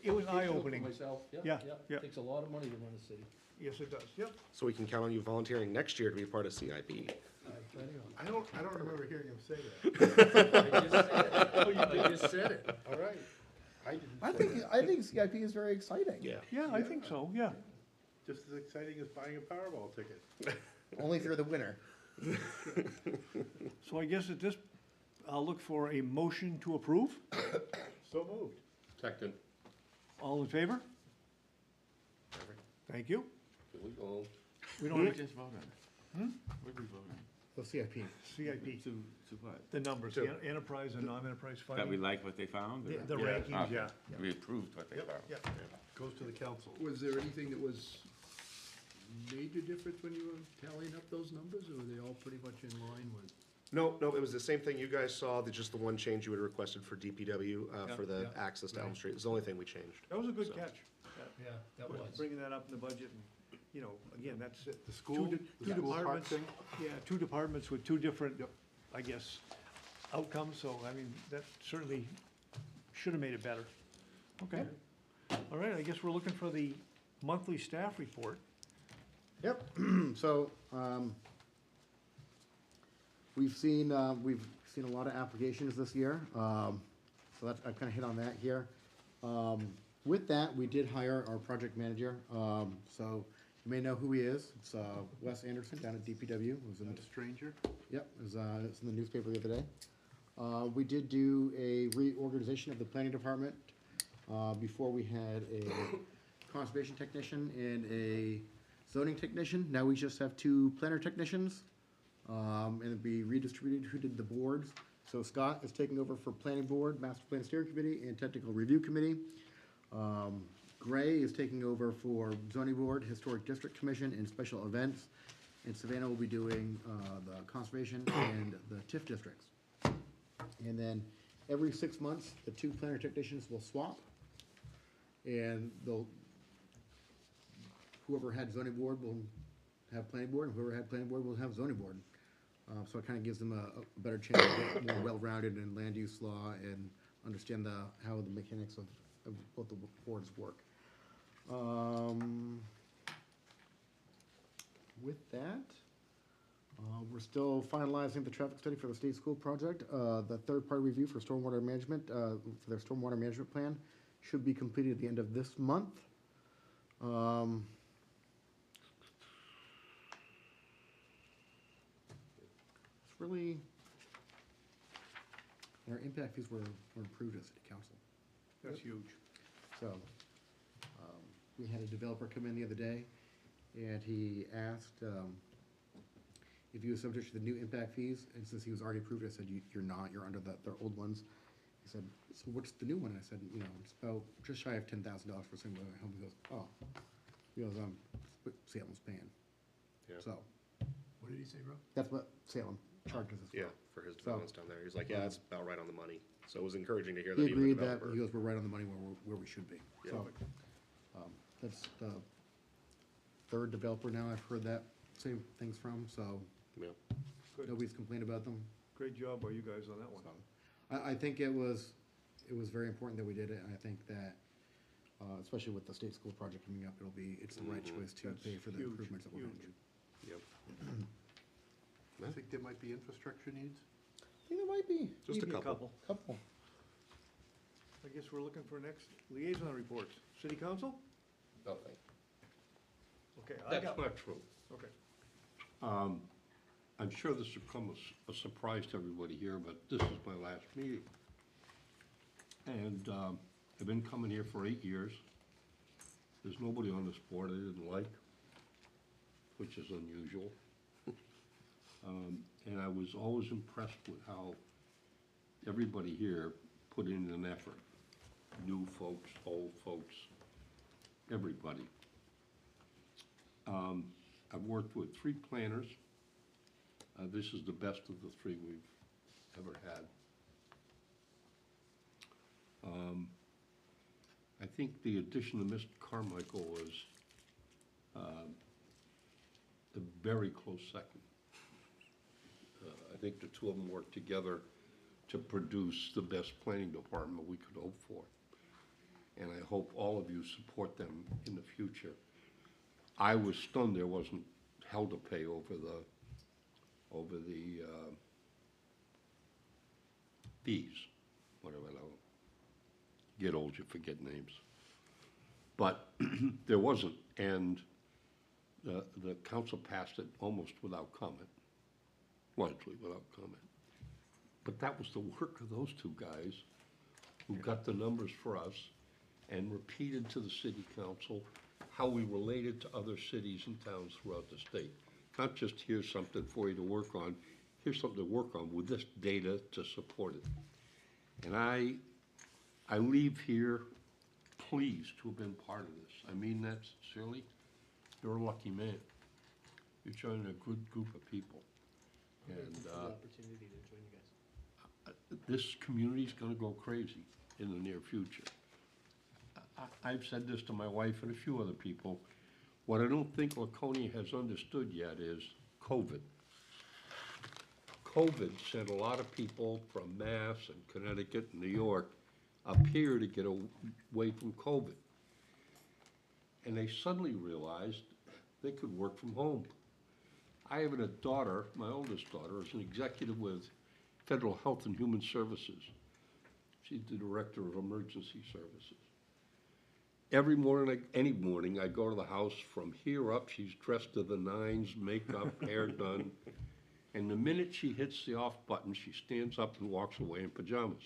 It was eye-opening. for myself. Yeah, yeah. Takes a lot of money to run a city. Yes, it does, yep. So we can count on you volunteering next year to be a part of CIP. I don't remember hearing him say I just said it. All right. I didn't I say think, that. I think CIP is very exciting. Yeah. Yeah, I think so, yeah. Just as exciting as buying a Powerball ticket. Only if you're the winner. So I guess at this, I'll look for a motion to approve. So moved. Second. All in favor? Thank you. Here we go. We don't have Just vote on it. What did we vote on? The CIP. CIP, To what? the numbers, the enterprise and non-enterprise That we funding. like what they found? or- The rankings, Okay. yeah. We approved what they Yep, found. yep. Goes to the council. Was there anything that was major difference when you were tallying up those numbers, or were they all pretty much in line with? No, it was the same thing you guys saw, just the one change you had requested for DPW, for the Yeah. access to Elm Street. It's the only thing we changed. That was a good So- catch. Yeah, that was. Bringing that up in the budget and, you know, again, that's it. The school, Two the school park departments, thing. yeah, two departments with two different, I guess, outcome, so, I mean, that certainly should have made it better. Okay. All right, I guess we're looking for the monthly staff report. Yep, so, we've seen a lot of applications this year, so that's, I kinda hit on that here. With that, we did hire our project manager, so you may know who he is, it's, Wes Anderson down at DPW, who's in the. Not a stranger? Yep, it's in the newspaper the other day. We did do a reorganization of the planning department. Before we had a conservation technician and a zoning technician. Now we just have 2 planner technicians. And it'd be redistributed who did the boards. So Scott is taking over for planning board, master plan steering committee, and technical review committee. Gray is taking over for zoning board, historic district commission, and special events. And Savannah will be doing the conservation and the TIF districts. And then every 6 months, the 2 planner technicians will swap. And whoever had zoning board will have planning board, and whoever had planning board will have zoning board. So it kind of gives them a better chance to get more well-rounded in land use law and understand how the mechanics of both the boards work. With that, we're still finalizing the traffic study for the state school project. The third-party review for stormwater management, for their stormwater management plan, should be completed at the end of this month. It's really, our impact fees were approved at city council. That's huge. So, we had a developer come in the other day, and he asked, if he was subject to the new impact fees, and since he was already approved, I said, you're not, you're under their old ones. He said, so what's the new one? I said, it's about just shy of $10,000 for a single home. He goes, oh. He goes, what Salem's paying. Yeah. So, What did he say, Rob? that's what Salem charges us for. Yeah, for his developments down there. He's like, yeah, that's about right on the money. So it was encouraging to hear that He even the agreed that, developer. he goes, we're right on the money where we should be. Yeah. So, that's the third developer now I've heard that same things from, so Yeah. Good. nobody's complained about them. Great job by you guys on that one. So, I think it was very important that we did it, and I think that, especially with the state school project coming up, it's the right choice to That's pay for the huge, improvements that we're gonna huge. do. Yep. I think there might be infrastructure needs. I think there might be. Just a Maybe couple. Couple. I guess we're looking for next liaison reports. City council? Nothing. Okay, I That's got, not true. okay. I'm sure this will come as a surprise to everybody here, but this is my last meeting. And I've been coming here for 8 years. There's nobody on this board I didn't like, which is unusual. And I was always impressed with how everybody here put in an effort. New folks, old folks, everybody. I've worked with 3 planners. This is the best of the 3 we've ever had. I think the addition of Mr. Carmichael was a very close second. I think the 2 of them worked together to produce the best planning department we could hope for. And I hope all of you support them in the future. I was stunned there wasn't hell to pay over the fees, whatever. I don't get old, you forget names. But there wasn't, and the council passed it almost without comment, largely without comment. But that was the work of those 2 guys who got the numbers for us and repeated to the city council how we related to other cities and towns throughout the state. Not just here's something for you to work on, here's something to work on with this data to support it. And I leave here pleased to have been part of this. I mean that sincerely. You're a lucky man. You're joining a good group of people. And Opportunity to join you guys. this community's gonna go crazy in the near future. I've said this to my wife and a few other people. What I don't think Laconia has understood yet is COVID. COVID sent a lot of people from Mass and Connecticut and New York up here to get away from COVID. And they suddenly realized they could work from home. I have a daughter, my oldest daughter, is an executive with Federal Health and Human Services. She's the Director of Emergency Services. Every morning, any morning, I go to the house, from here up, she's dressed to the nines, makeup, hair done. And the minute she hits the off button, she stands up and walks away in pajamas.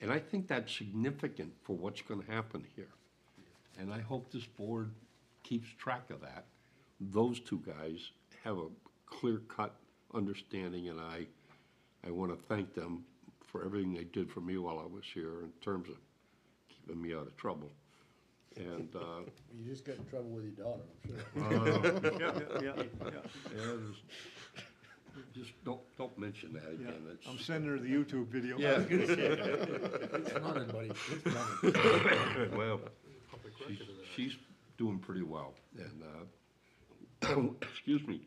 And I think that's significant for what's gonna happen here. And I hope this board keeps track of that. Those two guys have a clear-cut understanding, and I wanna thank them for everything they did for me while I was here in terms of keeping me out of trouble. And, You just got in trouble with your daughter, I'm sure. yeah, just don't mention that again. It's- I'm sending her the YouTube video. Yeah. It's running, buddy, it's running. Well, she's doing pretty well, and, excuse me,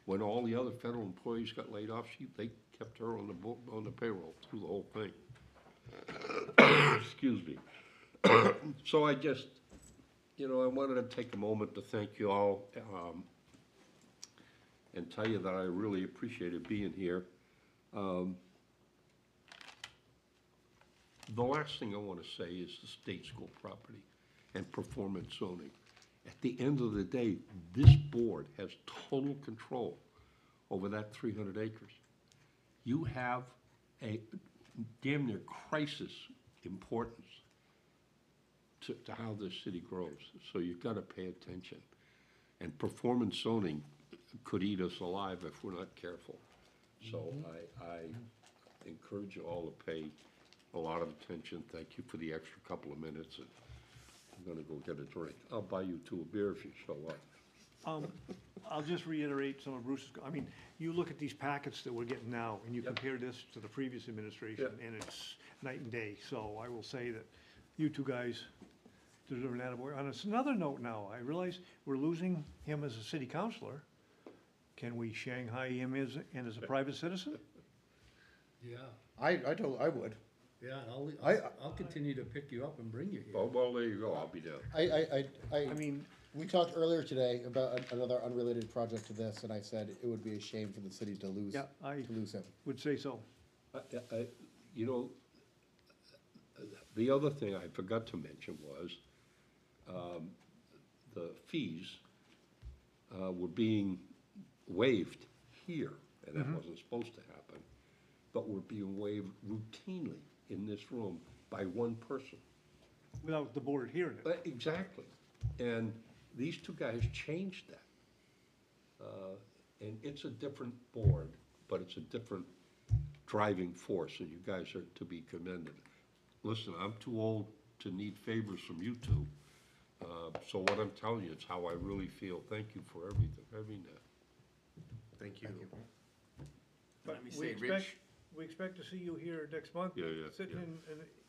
when all the other federal employees got laid off, they kept her on the payroll through the whole thing. Excuse me. So I just, I wanted to take a moment to thank you all, and tell you that I really appreciated being here. The last thing I want to say is the state school property and performance zoning. At the end of the day, this board has total control over that 300 acres. You have a damn near crisis importance to how this city grows, so you've got to pay attention. And performance zoning could eat us alive if we're not careful. So I encourage you all to pay a lot of attention. Thank you for the extra couple of minutes, and I'm gonna go get a drink. I'll buy you two a beer if you show up. I'll just reiterate some of Bruce's, you look at these packets that we're getting now, and you compare this to the previous administration, and it's night and day. So I will say that you two guys deserve an attaboy. On another note now, I realize we're losing him as a city councilor. Can we Shanghai him as a private citizen? Yeah, I would. yeah, I'll continue to pick you up and bring you here. Well, there you go, I'll be down. I mean, We talked earlier today about another unrelated project to this, and I said it would be a shame for the city to lose, yeah, I to lose him. would say so. The other thing I forgot to mention was, the fees, were being waived here, and that wasn't supposed to happen, but were being waived routinely in this room by one person. Without the board hearing it. Exactly, and these two guys changed that. And it's a different board, but it's a different driving force, and you guys are to be commended. Listen, I'm too old to need favors from you two, so what I'm telling you is how I really feel. Thank you for everything, Thank you. But Let me we say, expect, Rich, we expect to see you here next month. Yeah, Sitting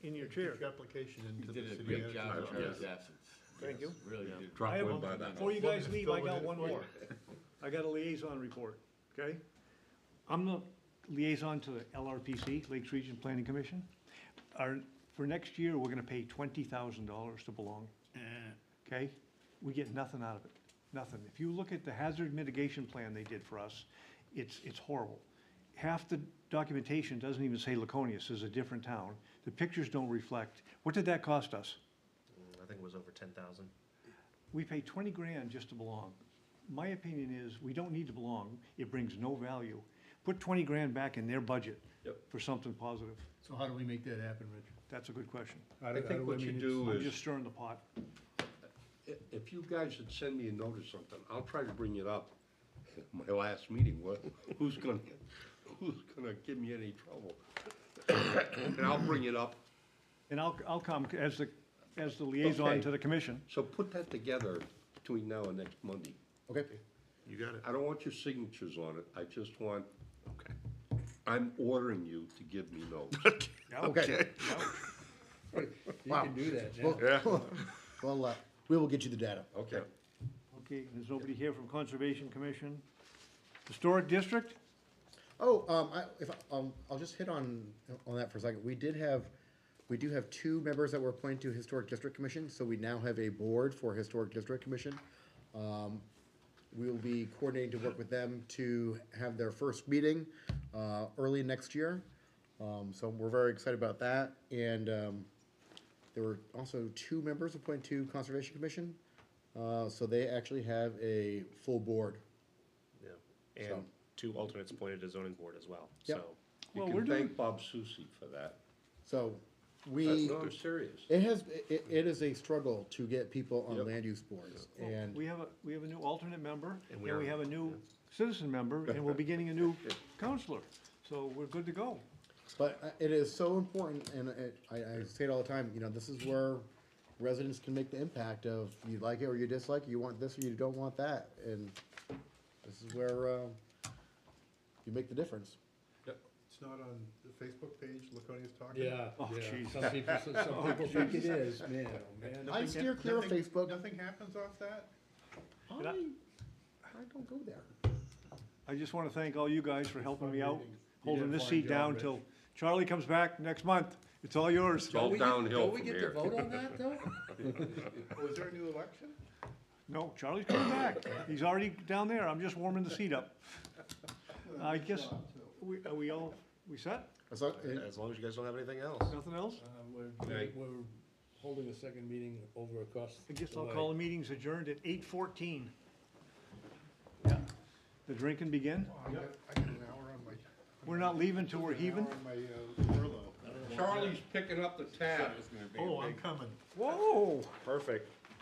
in your chair. Get your application you into the did a city great job manager's in office. Charlie's absence. Thank you. Really did. Drop I have, one by that. before you guys We'll leave, I fill it got in one for you. more. I got a liaison report, okay? I'm the liaison to the LRPC, Lakes Region Planning Commission. For next year, we're gonna pay $20,000 to belong, okay? We get nothing out of it, nothing. If you look at the hazard mitigation plan they did for us, it's horrible. Half the documentation doesn't even say Laconia, it says a different town. The pictures don't reflect. What did that cost us? I think it was over 10,000. We pay 20 grand just to belong. My opinion is, we don't need to belong, it brings no value. Put 20 grand back in their budget for something positive. So how do we make that happen, Rich? That's a good question. How I do- think how what do- you mean, do I'm is, just stirring the pot. if you guys would send me a note or something, I'll try to bring it up at my last meeting. Who's gonna give me any trouble? And I'll bring it up. And I'll come as the liaison Okay. to the commission. So put that together between now and next Monday. Okay. You got it. I don't want your signatures on it, I just want, Okay. I'm ordering you to give me notes. Yeah, Okay. yeah. You Wow. can do that now. Well, we will get you the data. Okay. Okay, there's nobody here from Conservation Commission. Historic District, I'll just hit on that for a second. We do have two members that were appointed to Historic District Commission, so we now have a board for Historic District Commission. We'll be coordinating to work with them to have their first meeting, early next year. So we're very excited about that, and, there were also two members appointed to Conservation Commission, so they actually have a full board. Yeah, and two alternates appointed to zoning board as well, Yep. so. You Well, we're can doing- thank Bob Susi for that. So No, I'm serious. it is a struggle to get people on Yep. land use boards, and We have a new alternate member, And and we are- we have a new citizen member, and we'll be getting a new counselor. So we're good to go. but it is so important, and I say it all the time, you know, this is where residents can make the impact of you like it or you dislike it, you want this or you don't want that, and this is where you make the difference. It's not on the Facebook page, Laconia's talking? Yeah, Oh, yeah. jeez. Some people think it is, man, oh, man. I steer clear of Facebook. Nothing happens off that? I don't go there. I just want to thank all you guys for helping me out, meeting. holding did a this fine seat job, down Rich. till Charlie comes back next month. It's all yours. It's all downhill Don't we from get to here. vote on that, though? Was there a new election? No, Charlie's coming back. He's already down there. I'm just warming the seat up. I guess, are we all, we set? As long- As long as you guys don't have anything else. Nothing else? We're holding a second meeting over across. I guess the I'll way. call the meetings adjourned at 8:14. Yeah. The drinking begin? I got an hour on my. We're not leaving till we're heaving? An hour on my furlough. Charlie's picking up the tab. Oh, I'm coming. Whoa! Perfect.